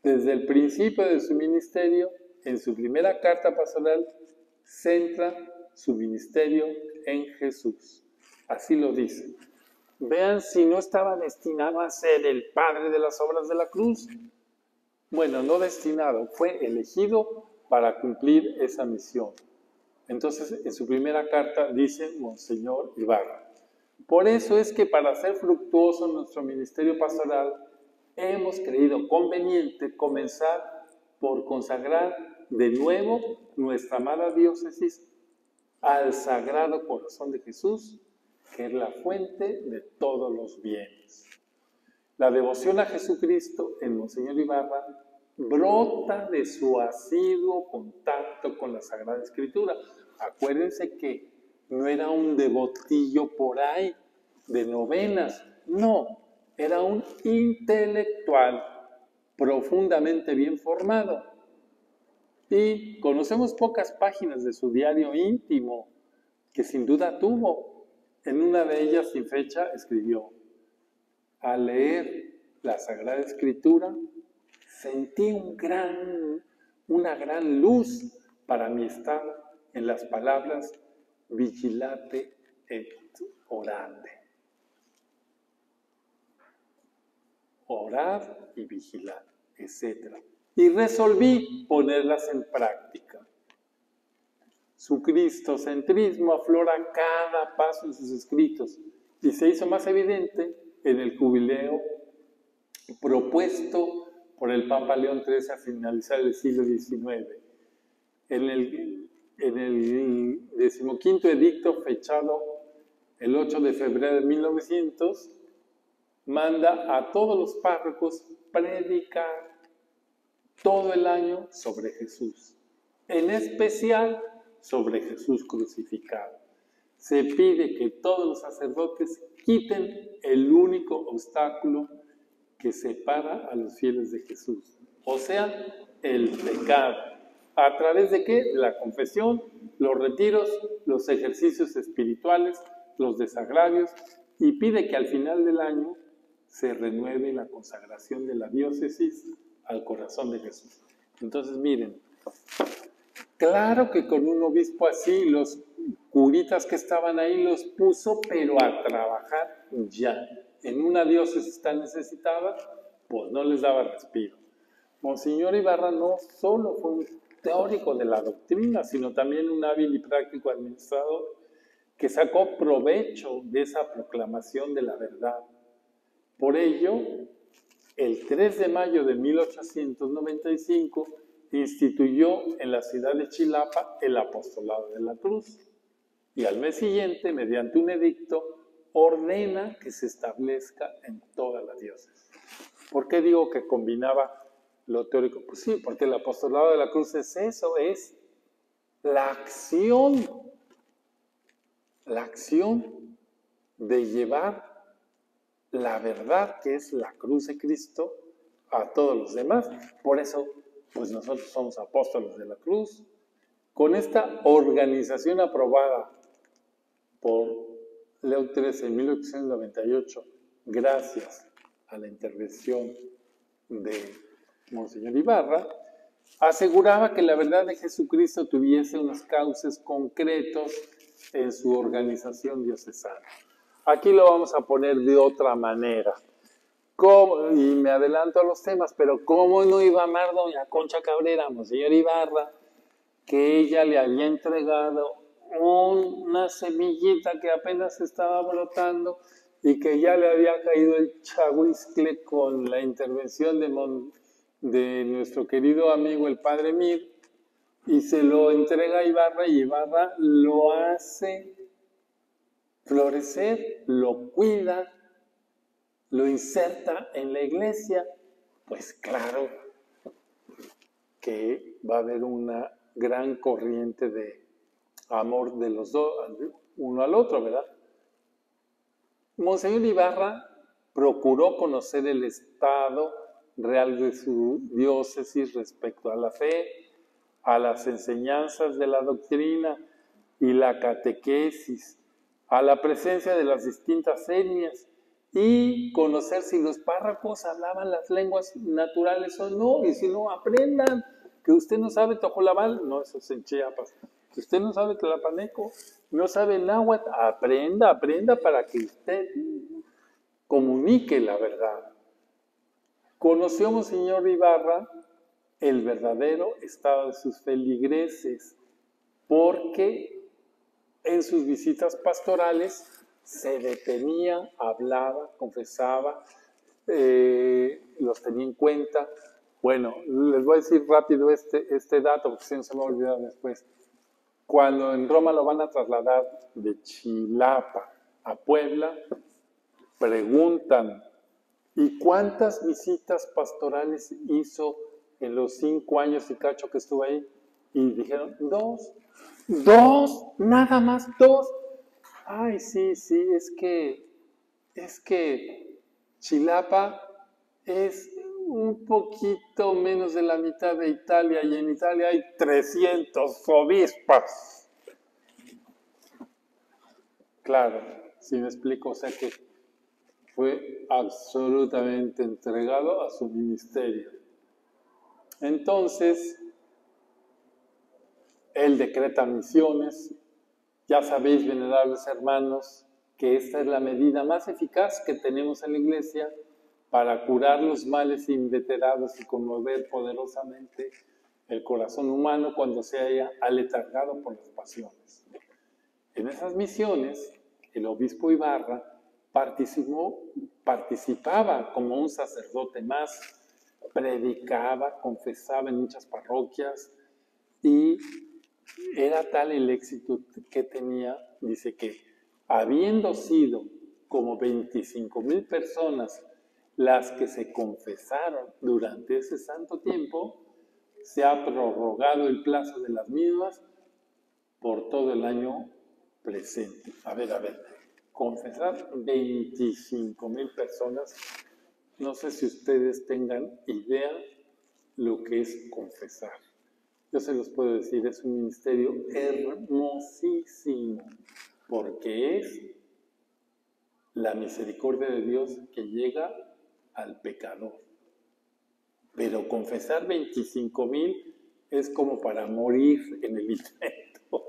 Desde el principio de su ministerio, en su primera carta pastoral, centra su ministerio en Jesús. Así lo dice. Vean si no estaba destinado a ser el padre de las obras de la cruz. Bueno, no destinado, fue elegido para cumplir esa misión. Entonces, en su primera carta dice Monseñor Ibarra: por eso es que para ser fructuoso nuestro ministerio pastoral, hemos creído conveniente comenzar por consagrar de nuevo nuestra amada diócesis al Sagrado Corazón de Jesús, que es la fuente de todos los bienes. La devoción a Jesucristo en Monseñor Ibarra brota de su asiduo contacto con la Sagrada Escritura. Acuérdense que no era un devotillo por ahí de novenas, no, era un intelectual profundamente bien formado. Y conocemos pocas páginas de su diario íntimo, que sin duda tuvo. En una de ellas, sin fecha, escribió: al leer la Sagrada Escritura, sentí una gran luz para mi estar en las palabras vigilate et orande. Orad y vigilad, etc. Y resolví ponerlas en práctica. Su cristocentrismo aflora cada paso en sus escritos y se hizo más evidente en el jubileo propuesto por el Papa León XIII a finalizar el siglo XIX. En el 15º edicto, fechado el 8 de febrero de 1900, manda a todos los párrocos predicar todo el año sobre Jesús, en especial sobre Jesús crucificado. Se pide que todos los sacerdotes quiten el único obstáculo que separa a los fieles de Jesús, o sea, el pecado. ¿A través de qué? La confesión, los retiros, los ejercicios espirituales, los desagravios, y pide que al final del año se renueve la consagración de la diócesis al corazón de Jesús. Entonces, miren, claro que con un obispo así, los curitas que estaban ahí los puso, pero a trabajar ya. En una diócesis tan necesitada, pues no les daba respiro. Monseñor Ibarra no solo fue un teórico de la doctrina, sino también un hábil y práctico administrador que sacó provecho de esa proclamación de la verdad. Por ello, el 3 de mayo de 1895 instituyó en la ciudad de Chilapa el apostolado de la cruz y al mes siguiente, mediante un edicto, ordena que se establezca en toda la diócesis. ¿Por qué digo que combinaba lo teórico? Pues sí, porque el apostolado de la cruz es eso, es la acción de llevar la verdad, que es la cruz de Cristo, a todos los demás. Por eso, pues nosotros somos apóstoles de la cruz. Con esta organización aprobada por León XIII en 1898, gracias a la intervención de Monseñor Ibarra, aseguraba que la verdad de Jesucristo tuviese unos cauces concretos en su organización diocesana. Aquí lo vamos a poner de otra manera. Y me adelanto a los temas, pero ¿cómo no iba a amar doña Concha Cabrera, Monseñor Ibarra, que ella le había entregado una semillita que apenas estaba brotando y que ya le había caído el chahuizcle con la intervención de nuestro querido amigo el Padre Mir, y se lo entrega a Ibarra y Ibarra lo hace florecer, lo cuida, lo inserta en la iglesia? Pues claro que va a haber una gran corriente de amor de los dos, uno al otro, ¿verdad? Monseñor Ibarra procuró conocer el estado real de su diócesis respecto a la fe, a las enseñanzas de la doctrina y la catequesis, a la presencia de las distintas etnias y conocer si los párrocos hablaban las lenguas naturales o no, y si no, aprendan. Que usted no sabe tojolabal, no, eso es en Chiapas. Que usted no sabe tlapaneco, no sabe náhuatl, aprenda para que usted comunique la verdad. Conoció Monseñor Ibarra el verdadero estado de sus feligreses, porque en sus visitas pastorales se detenía, hablaba, confesaba, los tenía en cuenta. Bueno, les voy a decir rápido este dato, porque si no se me va a olvidar después. Cuando en Roma lo van a trasladar de Chilapa a Puebla, preguntan: ¿y cuántas visitas pastorales hizo en los 5 años y cacho que estuve ahí. Y dijeron, dos, nada más 2. Ay, sí, es que Chilapa es un poquito menos de la mitad de Italia y en Italia hay 300 obispos. Claro, si me explico, o sea que fue absolutamente entregado a su ministerio. Entonces, él decreta misiones. Ya sabéis, venerables hermanos, que esta es la medida más eficaz que tenemos en la Iglesia para curar los males inveterados y conmover poderosamente el corazón humano cuando se haya aletargado por las pasiones. En esas misiones, el obispo Ibarra participaba como un sacerdote más, predicaba, confesaba en muchas parroquias y era tal el éxito que tenía, dice que habiendo sido como 25,000 personas las que se confesaron durante ese santo tiempo, se ha prorrogado el plazo de las mismas por todo el año presente. A ver, confesar 25,000 personas, no sé si ustedes tengan idea lo que es confesar. Yo se los puedo decir, es un ministerio hermosísimo, porque es la misericordia de Dios que llega al pecador. Pero confesar 25,000 es como para morir en el intento.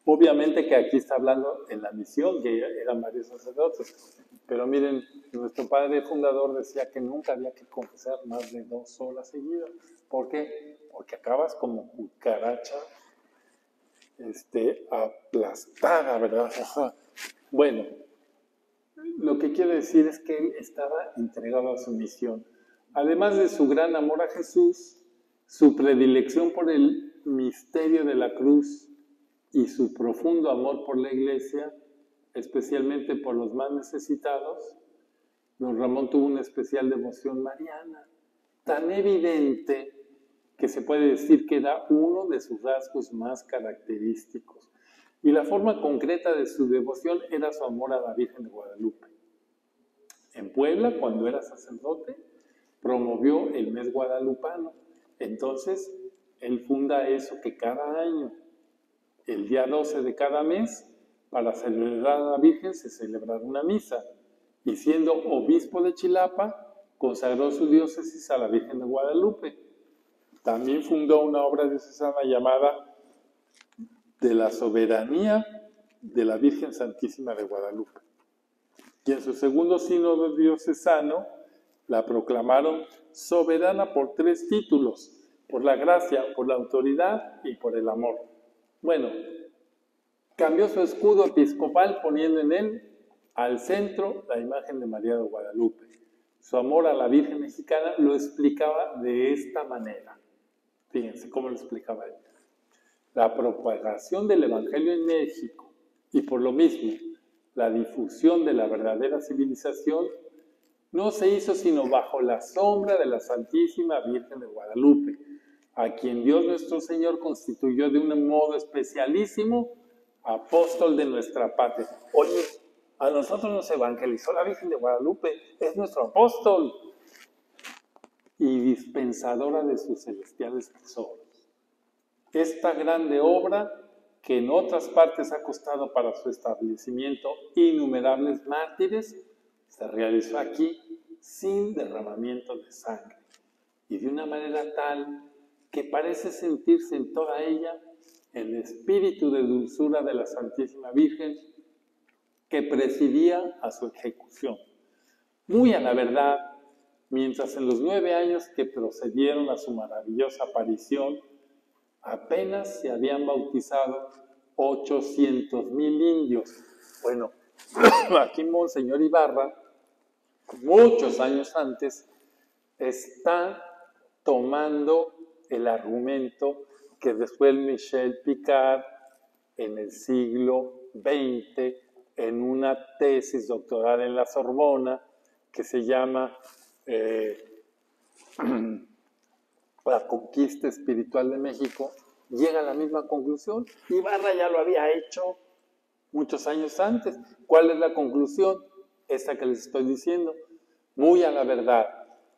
Obviamente que aquí está hablando en la misión, que eran varios sacerdotes. Pero miren, nuestro padre fundador decía que nunca había que confesar más de 2 horas seguidas. ¿Por qué? Porque acabas como cucaracha aplastada, ¿verdad? Bueno, lo que quiero decir es que él estaba entregado a su misión. Además de su gran amor a Jesús, su predilección por el misterio de la cruz y su profundo amor por la Iglesia, especialmente por los más necesitados, don Ramón tuvo una especial devoción mariana, tan evidente que se puede decir que era uno de sus rasgos más característicos. Y la forma concreta de su devoción era su amor a la Virgen de Guadalupe. En Puebla, cuando era sacerdote, promovió el mes guadalupano. Entonces, él funda eso que cada año, el día 12 de cada mes, para celebrar a la Virgen se celebraba una misa. Y siendo obispo de Chilapa, consagró su diócesis a la Virgen de Guadalupe. También fundó una obra diocesana llamada De la Soberanía de la Virgen Santísima de Guadalupe. Y en su segundo sínodo diocesano la proclamaron soberana por 3 títulos: por la gracia, por la autoridad y por el amor. Bueno, cambió su escudo episcopal poniendo en él al centro la imagen de María de Guadalupe. Su amor a la Virgen mexicana lo explicaba de esta manera. Fíjense cómo lo explicaba él. La propagación del Evangelio en México y por lo mismo la difusión de la verdadera civilización no se hizo sino bajo la sombra de la Santísima Virgen de Guadalupe, a quien Dios nuestro Señor constituyó de un modo especialísimo apóstol de nuestra patria. Oye, a nosotros nos evangelizó la Virgen de Guadalupe, es nuestro apóstol y dispensadora de sus celestiales tesoros. Esta grande obra, que en otras partes ha costado para su establecimiento innumerables mártires, se realizó aquí sin derramamiento de sangre y de una manera tal que parece sentirse en toda ella el espíritu de dulzura de la Santísima Virgen que presidía a su ejecución. Muy a la verdad, mientras en los 9 años que procedieron a su maravillosa aparición, apenas se habían bautizado 800,000 indios. Bueno, aquí Monseñor Ibarra, muchos años antes, está tomando el argumento que después Michel Picard, en el siglo XX, en una tesis doctoral en la Sorbona, que se llama la conquista espiritual de México, llega a la misma conclusión. Ibarra ya lo había hecho muchos años antes. ¿Cuál es la conclusión? Esta que les estoy diciendo. Muy a la verdad,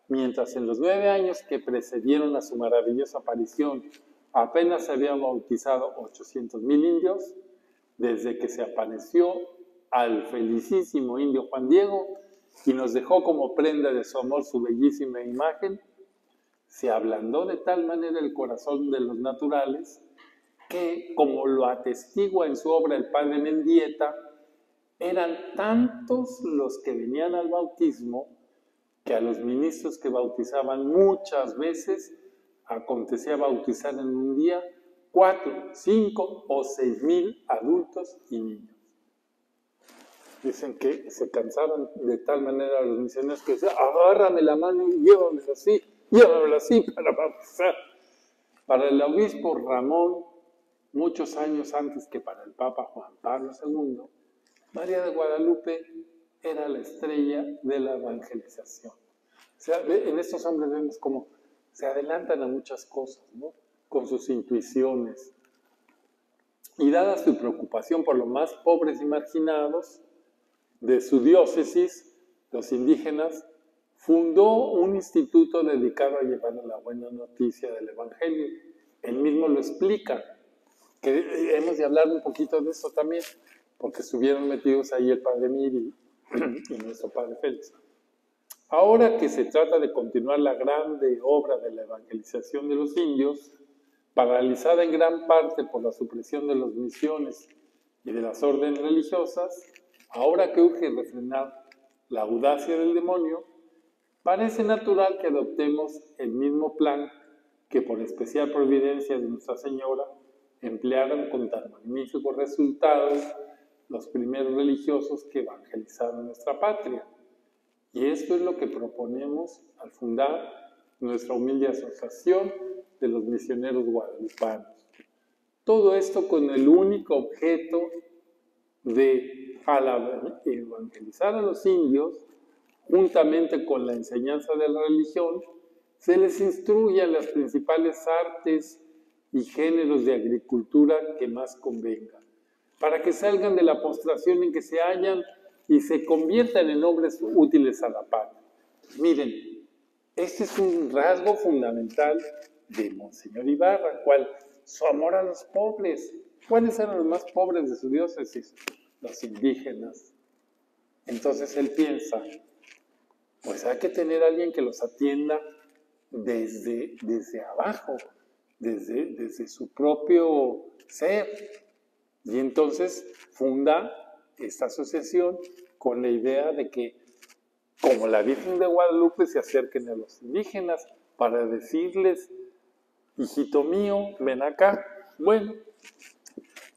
mientras en los 9 años que precedieron a su maravillosa aparición apenas se habían bautizado 800,000 indios, desde que se apareció al felicísimo indio Juan Diego y nos dejó como prenda de su amor su bellísima imagen, se ablandó de tal manera el corazón de los naturales que, como lo atestigua en su obra el padre Mendieta, eran tantos los que venían al bautismo que a los ministros que bautizaban muchas veces acontecía bautizar en un día 4, 5 o 6,000 adultos y niños. Dicen que se cansaban de tal manera los misioneros que decían, agárrame la mano y llévamela así para bautizar. Para el obispo Ramón, muchos años antes que para el Papa Juan Pablo II, María de Guadalupe era la estrella de la evangelización. O sea, en estos hombres vemos cómo se adelantan a muchas cosas, ¿no? Con sus intuiciones. Y dada su preocupación por los más pobres y marginados de su diócesis, los indígenas, fundó un instituto dedicado a llevar la buena noticia del Evangelio. Él mismo lo explica, que hemos de hablar un poquito de eso también, porque estuvieron metidos ahí el padre Miri y nuestro padre Félix. Ahora que se trata de continuar la grande obra de la evangelización de los indios, paralizada en gran parte por la supresión de las misiones y de las órdenes religiosas, ahora que urge refrenar la audacia del demonio, parece natural que adoptemos el mismo plan que por especial providencia de Nuestra Señora emplearon con tan magníficos resultados los primeros religiosos que evangelizaron nuestra patria. Y esto es lo que proponemos al fundar nuestra humilde asociación de los misioneros guadalupanos. Todo esto con el único objeto de, al evangelizar a los indios, juntamente con la enseñanza de la religión, se les instruye a las principales artes y géneros de agricultura que más convengan, para que salgan de la postración en que se hallan y se conviertan en hombres útiles a la patria. Miren, este es un rasgo fundamental de Monseñor Ibarra, ¿cuál? Su amor a los pobres. ¿Cuáles eran los más pobres de su diócesis? Los indígenas. Entonces él piensa, pues hay que tener a alguien que los atienda desde abajo, desde su propio ser. Y entonces funda esta asociación con la idea de que, como la Virgen de Guadalupe, se acerquen a los indígenas para decirles, hijito mío, ven acá. Bueno,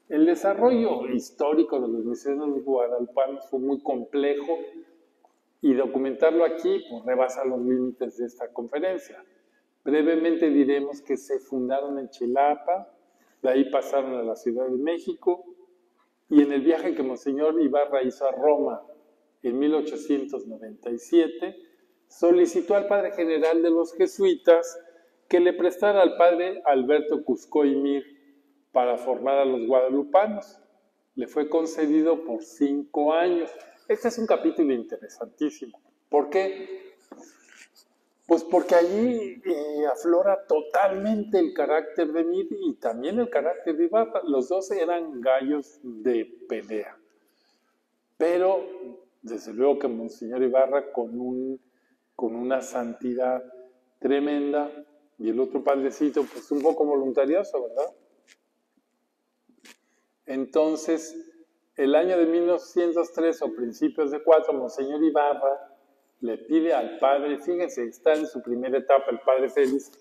el desarrollo histórico de los misioneros guadalupanos fue muy complejo y documentarlo aquí pues, rebasa los límites de esta conferencia. Brevemente diremos que se fundaron en Chilapa, de ahí pasaron a la Ciudad de México, y en el viaje que Monseñor Ibarra hizo a Roma en 1897, solicitó al padre general de los jesuitas que le prestara al padre Alberto Cuscoy Mir para formar a los guadalupanos. Le fue concedido por 5 años. Este es un capítulo interesantísimo. ¿Por qué? Pues porque allí aflora totalmente el carácter de Mir y también el carácter de Ibarra. Los dos eran gallos de pelea. Pero, desde luego que Monseñor Ibarra con una santidad tremenda y el otro padrecito, pues un poco voluntarioso, ¿verdad? Entonces, el año de 1903 o principios de 4, Monseñor Ibarra le pide al padre, fíjense, está en su primera etapa el padre Félix,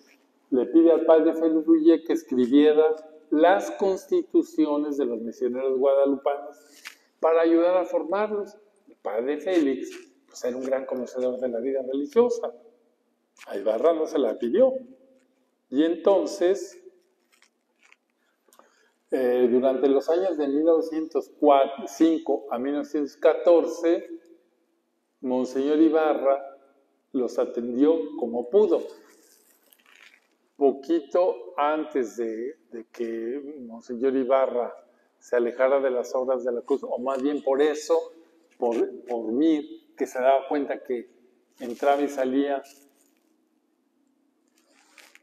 le pide al padre Félix Ruye que escribiera las constituciones de los misioneros guadalupanos para ayudar a formarlos. El padre Félix pues, era un gran conocedor de la vida religiosa. A Ibarra no se la pidió. Y entonces, durante los años de 1905 a 1914, Monseñor Ibarra los atendió como pudo. poquito antes de que Monseñor Ibarra se alejara de las obras de la cruz, o más bien por eso, por Mir, que se daba cuenta que entraba y salía.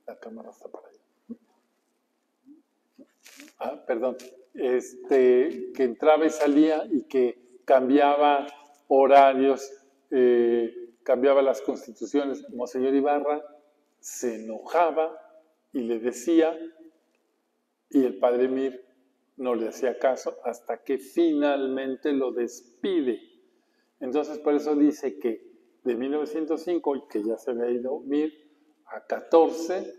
La cámara está para allá. Perdón. Que entraba y salía y que cambiaba horarios, cambiaba las constituciones. Monseñor Ibarra se enojaba y le decía, y el padre Mir no le hacía caso hasta que finalmente lo despide. Entonces, por eso dice que de 1905, que ya se había ido Mir, a 14,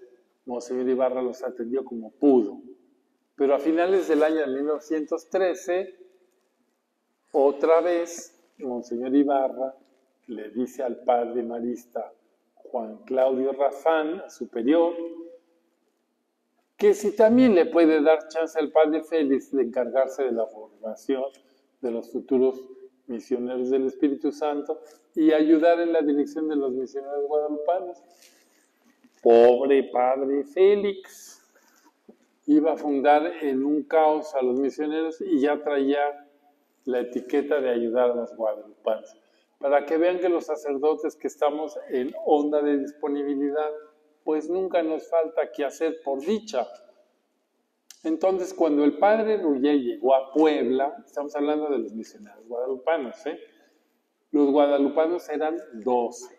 Monseñor Ibarra los atendió como pudo. Pero a finales del año de 1913, otra vez, Monseñor Ibarra le dice al padre marista Juan Claudio Rafán, superior, que si también le puede dar chance al padre Félix de encargarse de la formación de los futuros misioneros del Espíritu Santo y ayudar en la dirección de los misioneros guadalupanos. Pobre padre Félix. Iba a fundar en un caos a los misioneros y ya traía la etiqueta de ayudar a los guadalupanos. Para que vean que los sacerdotes que estamos en onda de disponibilidad, pues nunca nos falta qué hacer por dicha. Entonces, cuando el padre Rullé llegó a Puebla, estamos hablando de los misioneros guadalupanos, los guadalupanos eran 12,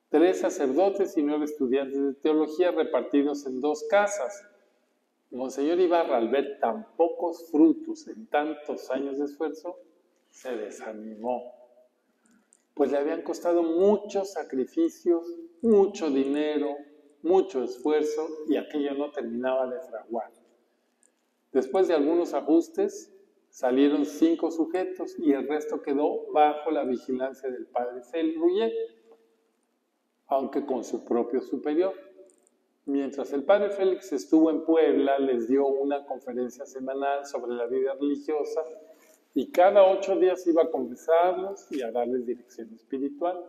3 sacerdotes y 9 estudiantes de teología repartidos en 2 casas. Monseñor Ibarra, al ver tan pocos frutos en tantos años de esfuerzo, se desanimó, pues le habían costado muchos sacrificios, mucho dinero, mucho esfuerzo, y aquello no terminaba de fraguar. Después de algunos ajustes, salieron 5 sujetos y el resto quedó bajo la vigilancia del padre Félix Rullé, aunque con su propio superior. Mientras el padre Félix estuvo en Puebla, les dio una conferencia semanal sobre la vida religiosa y cada 8 días iba a confesarlos y a darles dirección espiritual.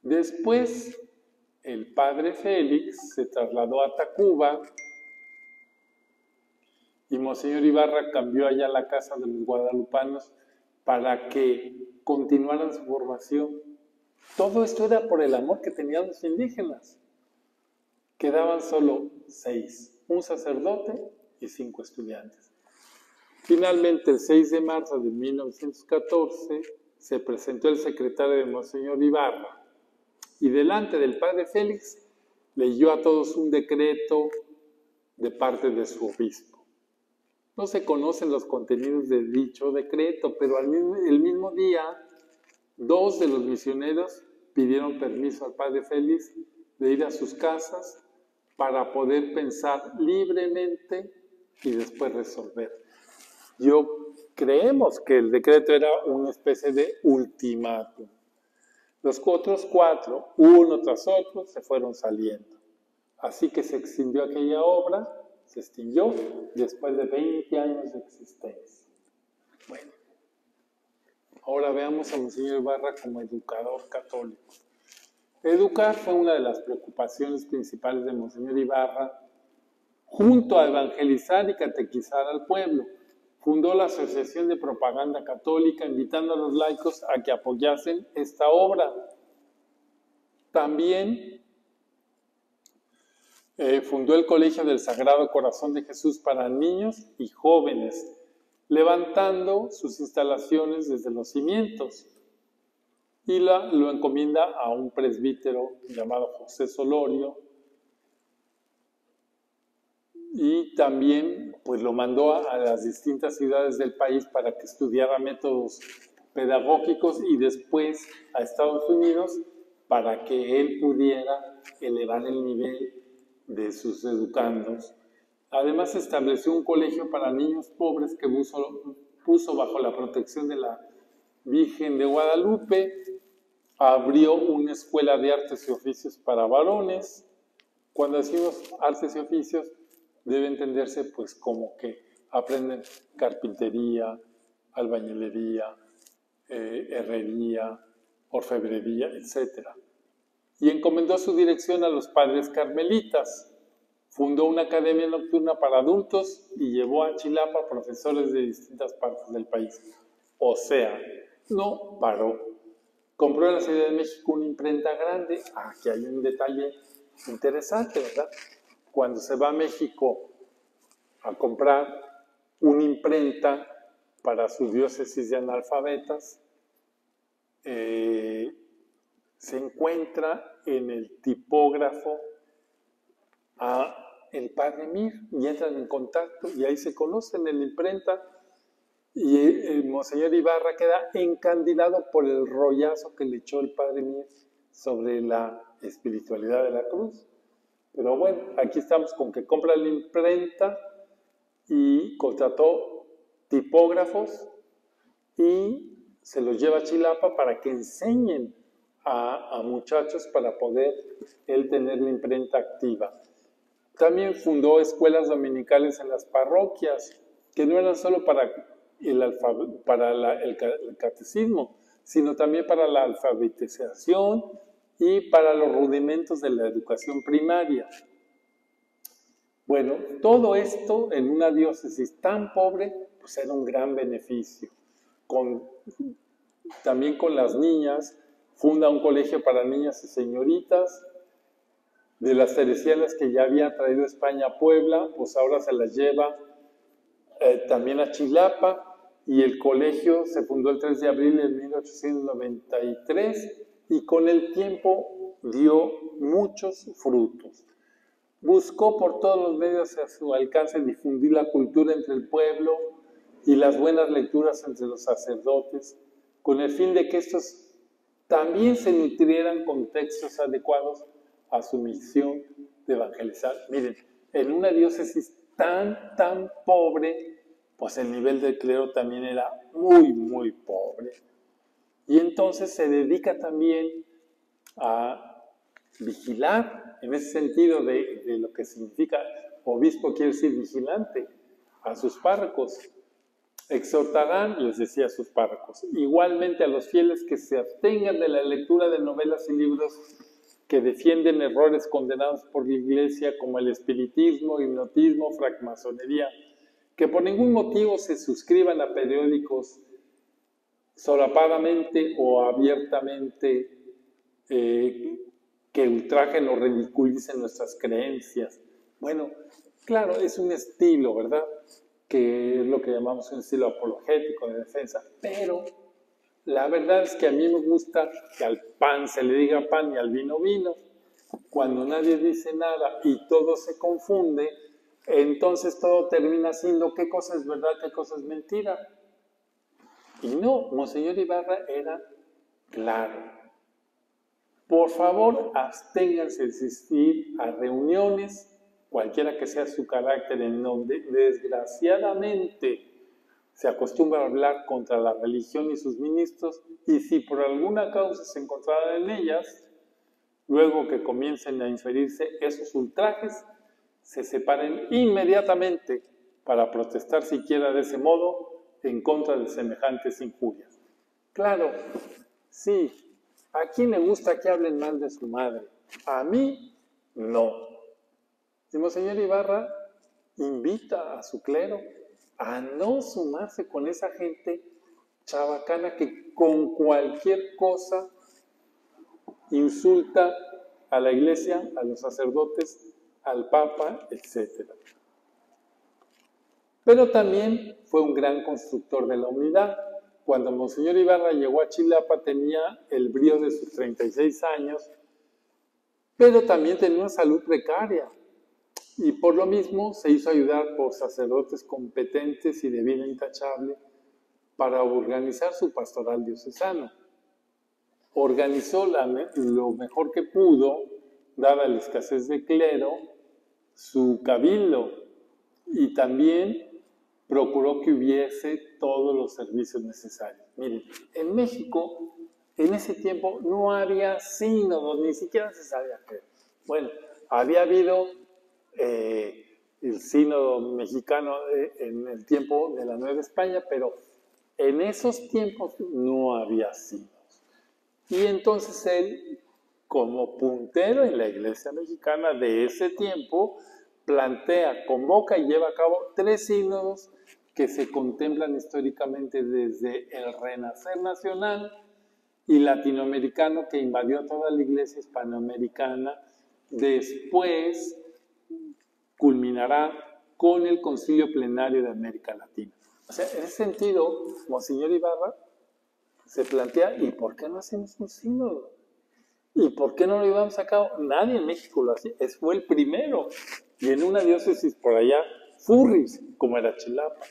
Después, el padre Félix se trasladó a Tacuba y Monseñor Ibarra cambió allá la casa de los guadalupanos para que continuaran su formación. Todo esto era por el amor que tenían los indígenas. Quedaban solo 6, un sacerdote y 5 estudiantes. Finalmente, el 6 de marzo de 1914, se presentó el secretario de Monseñor Ibarra y delante del padre Félix leyó a todos un decreto de parte de su obispo. No se conocen los contenidos de dicho decreto, pero el mismo día, 2 de los misioneros pidieron permiso al padre Félix de ir a sus casas para poder pensar libremente y después resolver. Creemos que el decreto era una especie de ultimátum. Los otros 4, uno tras otro, se fueron saliendo. Así que se extinguió aquella obra, se extinguió después de 20 años de existencia. Bueno, ahora veamos a Monseñor Ibarra como educador católico. Educar fue una de las preocupaciones principales de Monseñor Ibarra, junto a evangelizar y catequizar al pueblo. Fundó la Asociación de Propaganda Católica, invitando a los laicos a que apoyasen esta obra. También fundó el Colegio del Sagrado Corazón de Jesús para niños y jóvenes, levantando sus instalaciones desde los cimientos. Y lo encomienda a un presbítero llamado José Solorio, y también pues lo mandó a las distintas ciudades del país para que estudiara métodos pedagógicos y después a Estados Unidos para que él pudiera elevar el nivel de sus educandos. Además estableció un colegio para niños pobres que puso bajo la protección de la Virgen de Guadalupe. Abrió una escuela de artes y oficios para varones. Cuando decimos artes y oficios, debe entenderse pues como que aprenden carpintería, albañilería, herrería, orfebrería, etc. y encomendó su dirección a los padres carmelitas. Fundó una academia nocturna para adultos y llevó a Chilapa profesores de distintas partes del país. O sea, no paró. Compró en la Ciudad de México una imprenta grande. Aquí hay un detalle interesante, ¿verdad? Cuando se va a México a comprar una imprenta para su diócesis de analfabetas, se encuentra en el tipógrafo a el padre Mir y entran en contacto y ahí se conocen en la imprenta y el Monseñor Ibarra queda encandilado por el rollazo que le echó el padre Mir sobre la espiritualidad de la cruz. Pero bueno, aquí estamos con que compra la imprenta y contrató tipógrafos y se los lleva a Chilapa para que enseñen a muchachos para poder él tener la imprenta activa. También fundó escuelas dominicales en las parroquias, que no eran solo para el catecismo, sino también para la alfabetización y para los rudimentos de la educación primaria. Bueno, todo esto en una diócesis tan pobre, pues era un gran beneficio. También con las niñas, funda un colegio para niñas y señoritas. De las teresianas que ya había traído España a Puebla, pues ahora se las lleva también a Chilapa, y el colegio se fundó el 3 de abril de 1893 y con el tiempo dio muchos frutos. Buscó por todos los medios a su alcance difundir la cultura entre el pueblo y las buenas lecturas entre los sacerdotes, con el fin de que estos también se nutrieran con textos adecuados a su misión de evangelizar. Miren, en una diócesis tan pobre, pues el nivel del clero también era muy pobre. Y entonces se dedica también a vigilar, en ese sentido de lo que significa obispo, quiere decir vigilante, a sus párrocos. Exhortarán, les decía a sus párrocos, igualmente a los fieles que se abstengan de la lectura de novelas y libros que defienden errores condenados por la Iglesia como el espiritismo, hipnotismo, francmasonería, que por ningún motivo se suscriban a periódicos solapadamente o abiertamente que ultrajen o ridiculicen nuestras creencias. Bueno, claro, es un estilo, ¿verdad? Que es lo que llamamos un estilo apologético de defensa, pero la verdad es que a mí me gusta que al pan se le diga pan y al vino vino. Cuando nadie dice nada y todo se confunde, entonces todo termina siendo qué cosa es verdad, qué cosa es mentira. Y no, Monseñor Ibarra era claro. Por favor, absténganse de asistir a reuniones, cualquiera que sea su carácter, en donde desgraciadamente se acostumbra a hablar contra la religión y sus ministros, y si por alguna causa se encontraran en ellas, luego que comiencen a inferirse esos ultrajes, se separen inmediatamente para protestar siquiera de ese modo en contra de semejantes injurias. Claro, sí, ¿a quién le gusta que hablen mal de su madre? A mí, no. Y Monseñor Ibarra invita a su clero a no sumarse con esa gente chabacana que con cualquier cosa insulta a la Iglesia, a los sacerdotes, al Papa, etc. Pero también fue un gran constructor de la unidad. Cuando Monseñor Ibarra llegó a Chilapa tenía el brío de sus 36 años, pero también tenía una salud precaria. Y por lo mismo se hizo ayudar por sacerdotes competentes y de vida intachable para organizar su pastoral diocesano. Organizó lo mejor que pudo, dada la escasez de clero, su cabildo, y también procuró que hubiese todos los servicios necesarios. Miren, en México, en ese tiempo, no había sínodos, ni siquiera se sabía qué. Bueno, había habido el sínodo mexicano en el tiempo de la Nueva España, pero en esos tiempos no había sínodos. Y entonces él como puntero en la Iglesia mexicana de ese tiempo, plantea, convoca y lleva a cabo 3 sínodos que se contemplan históricamente desde el renacer nacional y latinoamericano que invadió toda la Iglesia hispanoamericana. Después culminará con el Concilio Plenario de América Latina. O sea, en ese sentido, Monseñor Ibarra se plantea, ¿y por qué no hacemos un sínodo? ¿Y por qué no lo llevamos a cabo? Nadie en México lo hacía, fue el primero. Y en una diócesis por allá, furris, como era Chilapa.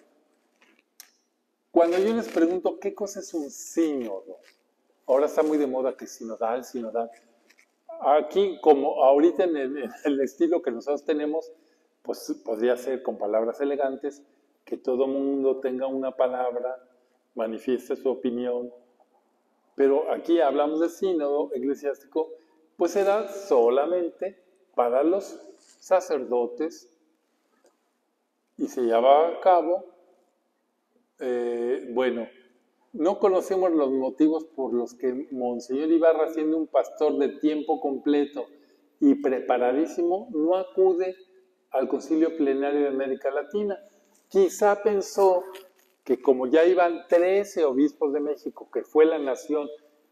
Cuando yo les pregunto, ¿qué cosa es un sínodo? Ahora está muy de moda que sinodal. Aquí, como ahorita en el estilo que nosotros tenemos, pues podría ser con palabras elegantes, que todo mundo tenga una palabra, manifieste su opinión. Pero aquí hablamos de sínodo eclesiástico, pues era solamente para los sacerdotes y se llevaba a cabo, no conocemos los motivos por los que Monseñor Ibarra, siendo un pastor de tiempo completo y preparadísimo, no acude al Concilio Plenario de América Latina. Quizá pensó que como ya iban 13 obispos de México, que fue la nación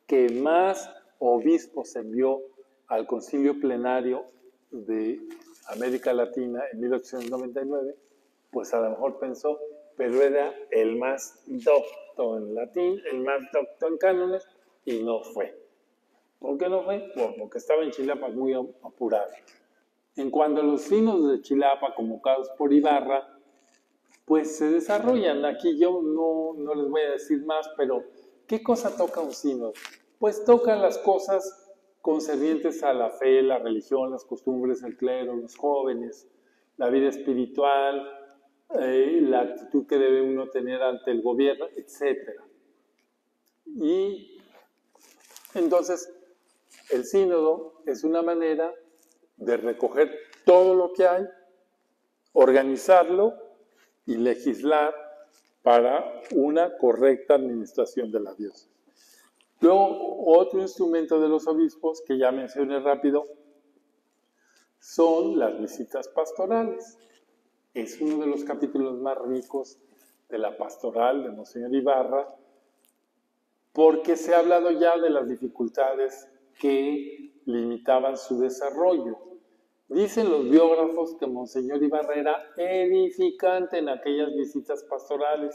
que más obispos envió al Concilio Plenario de América Latina en 1899, pues a lo mejor pensó, pero era el más docto en latín, el más docto en cánones, y no fue. ¿Por qué no fue? Porque estaba en Chilapa muy apurado. En cuanto a los sínodos de Chilapa convocados por Ibarra, pues se desarrollan. Aquí yo no les voy a decir más, pero ¿qué cosa toca un sínodo? Pues toca las cosas concernientes a la fe, la religión, las costumbres, el clero, los jóvenes, la vida espiritual, la actitud que debe uno tener ante el gobierno, etc. Y entonces el sínodo es una manera de recoger todo lo que hay, organizarlo y legislar para una correcta administración de la diócesis. Luego, otro instrumento de los obispos, que ya mencioné rápido, son las visitas pastorales. Es uno de los capítulos más ricos de la pastoral de Monseñor Ibarra, porque se ha hablado ya de las dificultades que limitaban su desarrollo. Dicen los biógrafos que Monseñor Ibarra era edificante en aquellas visitas pastorales,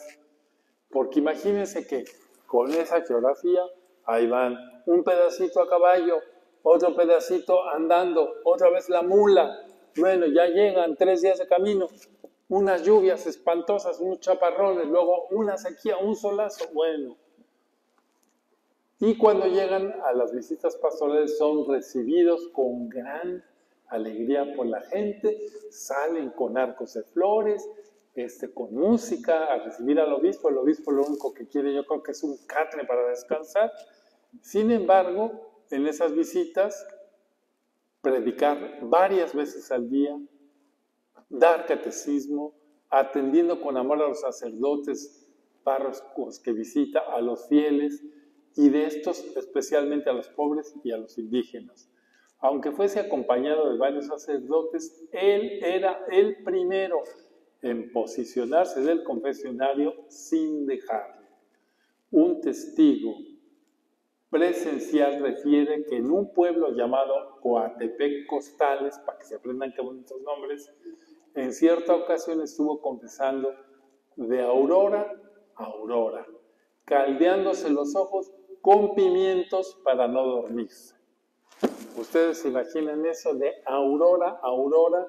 porque imagínense que con esa geografía, ahí van un pedacito a caballo, otro pedacito andando, otra vez la mula, bueno, ya llegan 3 días de camino, unas lluvias espantosas, unos chaparrones, luego una sequía, un solazo, bueno. Y cuando llegan a las visitas pastorales son recibidos con gran alegría por la gente, salen con arcos de flores, con música a recibir al obispo. El obispo lo único que quiere, yo creo que es un catre para descansar. Sin embargo, en esas visitas, predicar varias veces al día, dar catecismo, atendiendo con amor a los sacerdotes, párrocos que visita, a los fieles, y de estos especialmente a los pobres y a los indígenas. Aunque fuese acompañado de varios sacerdotes, él era el primero en posicionarse del confesionario sin dejarlo. Un testigo presencial refiere que en un pueblo llamado Coatepec Costales, para que se aprendan qué bonitos nombres, en cierta ocasión estuvo confesando de aurora a aurora, caldeándose los ojos con pimientos para no dormirse. Ustedes se imaginan eso de aurora a aurora,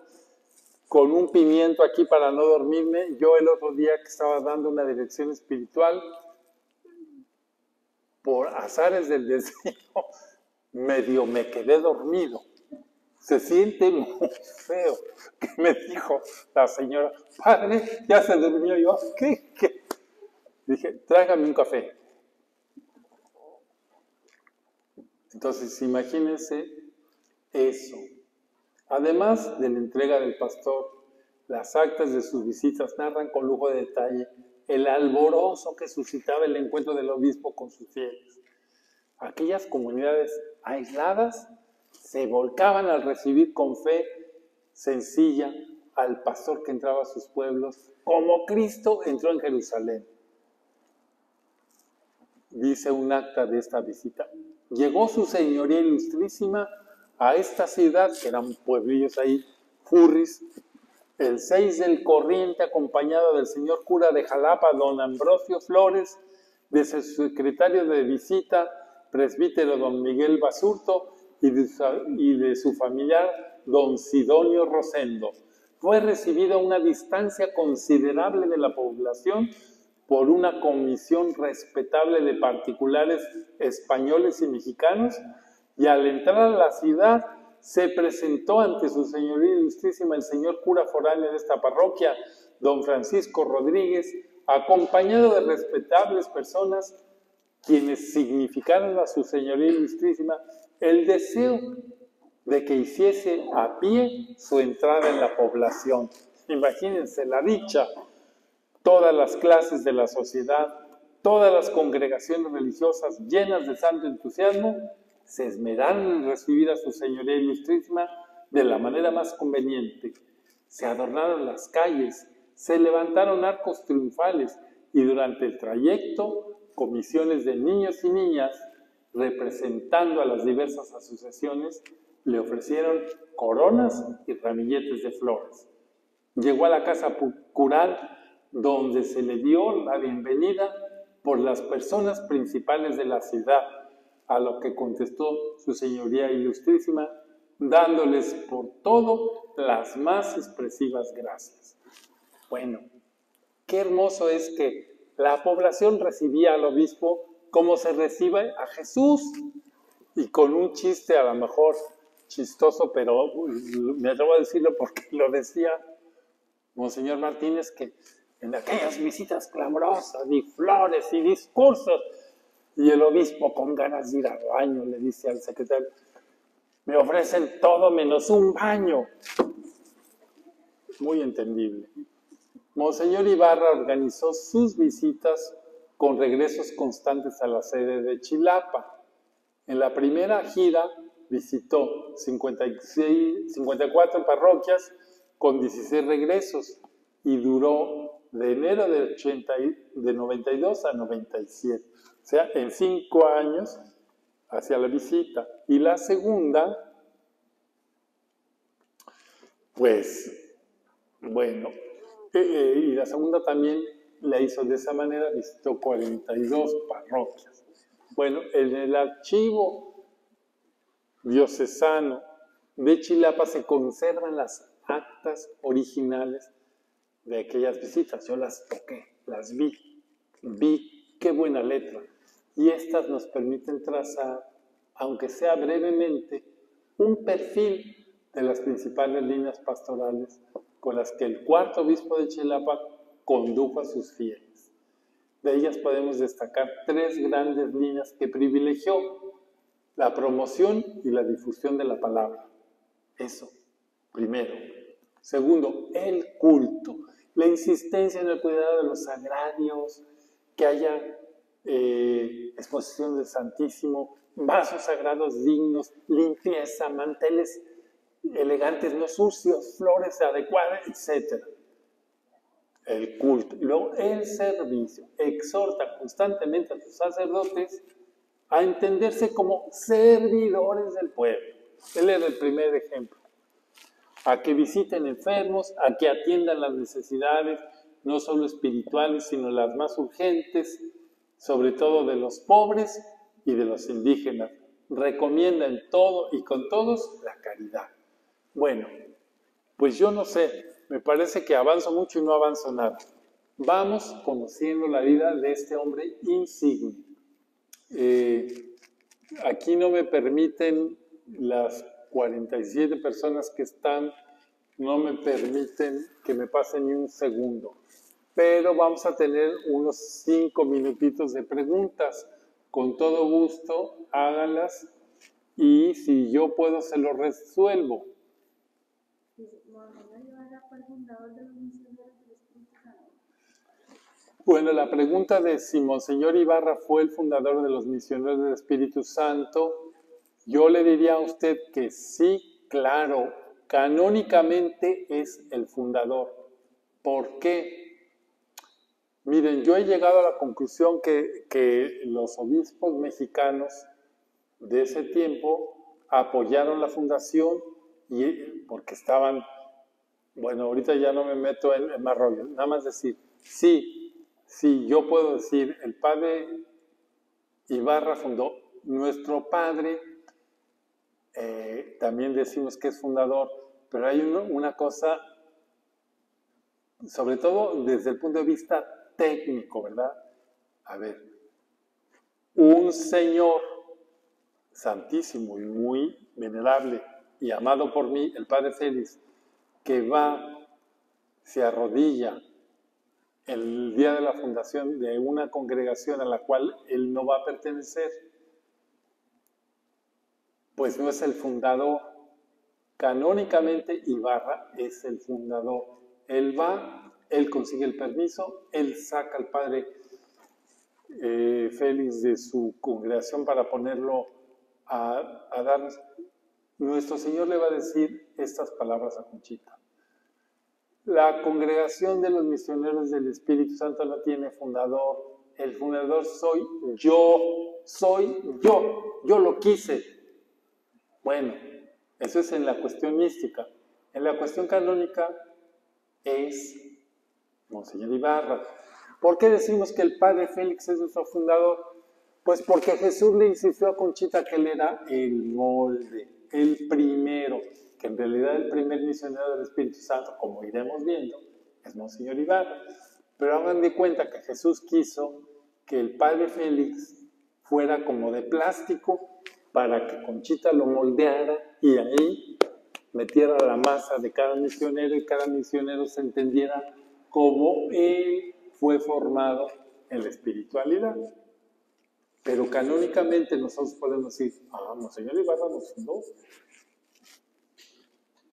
con un pimiento aquí para no dormirme. Yo el otro día que estaba dando una dirección espiritual, por azares del destino, medio me quedé dormido. Se siente muy feo. Que me dijo la señora, padre, ya se durmió. Yo, ¿qué? Dije, tráigame un café. Entonces, imagínense eso. Además de la entrega del pastor, las actas de sus visitas narran con lujo de detalle el alborozo que suscitaba el encuentro del obispo con sus fieles. Aquellas comunidades aisladas se volcaban al recibir con fe sencilla al pastor que entraba a sus pueblos, como Cristo entró en Jerusalén. Dice un acta de esta visita: llegó su señoría ilustrísima a esta ciudad, que eran pueblillos ahí, Furris, el 6 del corriente, acompañado del señor cura de Jalapa, don Ambrosio Flores, de su secretario de visita, presbítero don Miguel Basurto, y de su familiar don Sidonio Rosendo. Fue recibido a una distancia considerable de la población por una comisión respetable de particulares españoles y mexicanos, y al entrar a la ciudad se presentó ante su señoría ilustrísima el señor cura foráneo de esta parroquia, don Francisco Rodríguez, acompañado de respetables personas, quienes significaron a su señoría ilustrísima el deseo de que hiciese a pie su entrada en la población. Imagínense la dicha. Todas las clases de la sociedad, todas las congregaciones religiosas llenas de santo entusiasmo, se esmeraron en recibir a su señoría ilustrísima de la manera más conveniente. Se adornaron las calles, se levantaron arcos triunfales, y durante el trayecto, comisiones de niños y niñas, representando a las diversas asociaciones, le ofrecieron coronas y ramilletes de flores. Llegó a la casa cural, donde se le dio la bienvenida por las personas principales de la ciudad, a lo que contestó su señoría ilustrísima, dándoles por todo las más expresivas gracias. Bueno, qué hermoso es que la población recibía al obispo como se recibe a Jesús, y con un chiste a lo mejor chistoso, pero me atrevo a decirlo porque lo decía Monseñor Martínez, que en aquellas visitas clamorosas, y flores y discursos, y el obispo con ganas de ir al baño le dice al secretario: me ofrecen todo menos un baño. Muy entendible. Monseñor Ibarra organizó sus visitas con regresos constantes a la sede de Chilapa. En la primera gira visitó 54 parroquias con 16 regresos, y duró de enero de 92 a 97. O sea, en 5 años hacia la visita. Y la segunda, pues, bueno, y la segunda también la hizo de esa manera, visitó 42 parroquias. Bueno, en el archivo diocesano de Chilapa se conservan las actas originales de aquellas visitas. Yo las toqué, las vi qué buena letra. Y estas nos permiten trazar, aunque sea brevemente, un perfil de las principales líneas pastorales con las que el cuarto obispo de Chilapa condujo a sus fieles. De ellas podemos destacar 3 grandes líneas que privilegió: la promoción y la difusión de la palabra. Eso, primero. Segundo, el culto. La insistencia en el cuidado de los sagrarios, que haya exposición del Santísimo, vasos sagrados dignos, limpieza, manteles elegantes, no sucios, flores adecuadas, etc. El culto. Y luego el servicio. Exhorta constantemente a sus sacerdotes a entenderse como servidores del pueblo. Él era el primer ejemplo. A que visiten enfermos, a que atiendan las necesidades, no solo espirituales, sino las más urgentes, sobre todo de los pobres y de los indígenas. Recomienda en todo y con todos la caridad. Bueno, pues yo no sé, me parece que avanzo mucho y no avanzo nada. Vamos conociendo la vida de este hombre insigne. Aquí no me permiten las 47 personas que están, no me permiten que me pase ni un segundo. Pero vamos a tener unos 5 minutitos de preguntas. Con todo gusto, háganlas, y si yo puedo, se lo resuelvo. Bueno, la pregunta de si Monseñor Ibarra fue el fundador de los Misioneros del Espíritu Santo, Yo le diría a usted que sí, claro, canónicamente es el fundador. ¿Por qué? Miren, yo he llegado a la conclusión que los obispos mexicanos de ese tiempo apoyaron la fundación porque estaban, bueno, ahorita ya no me meto en más rollo, nada más decir, sí, yo puedo decir, el padre Ibarra fundó, nuestro padre también decimos que es fundador, pero hay una cosa, sobre todo desde el punto de vista técnico, ¿verdad? A ver, un señor santísimo y muy venerable y amado por mí, el padre Félix, que se arrodilla el día de la fundación de una congregación a la cual él no va a pertenecer, pues no es el fundador. Canónicamente Ibarra es el fundador. Él él consigue el permiso, él saca al padre Félix de su congregación para ponerlo a darnos. Nuestro Señor le va a decir estas palabras a Conchita. La congregación de los misioneros del Espíritu Santo no tiene fundador. El fundador soy yo lo quise. Bueno, eso es en la cuestión mística. En la cuestión canónica es Monseñor Ibarra. ¿Por qué decimos que el padre Félix es nuestro fundador? Pues porque Jesús le insistió a Conchita que él era el molde, el primero, que en realidad el primer misionero del Espíritu Santo, como iremos viendo, es Monseñor Ibarra. Pero hagan de cuenta que Jesús quiso que el padre Félix fuera como de plástico para que Conchita lo moldeara y ahí metiera la masa de cada misionero y cada misionero se entendiera cómo él fue formado en la espiritualidad. Pero canónicamente nosotros podemos decir, Monseñor Ibarra nos fundó.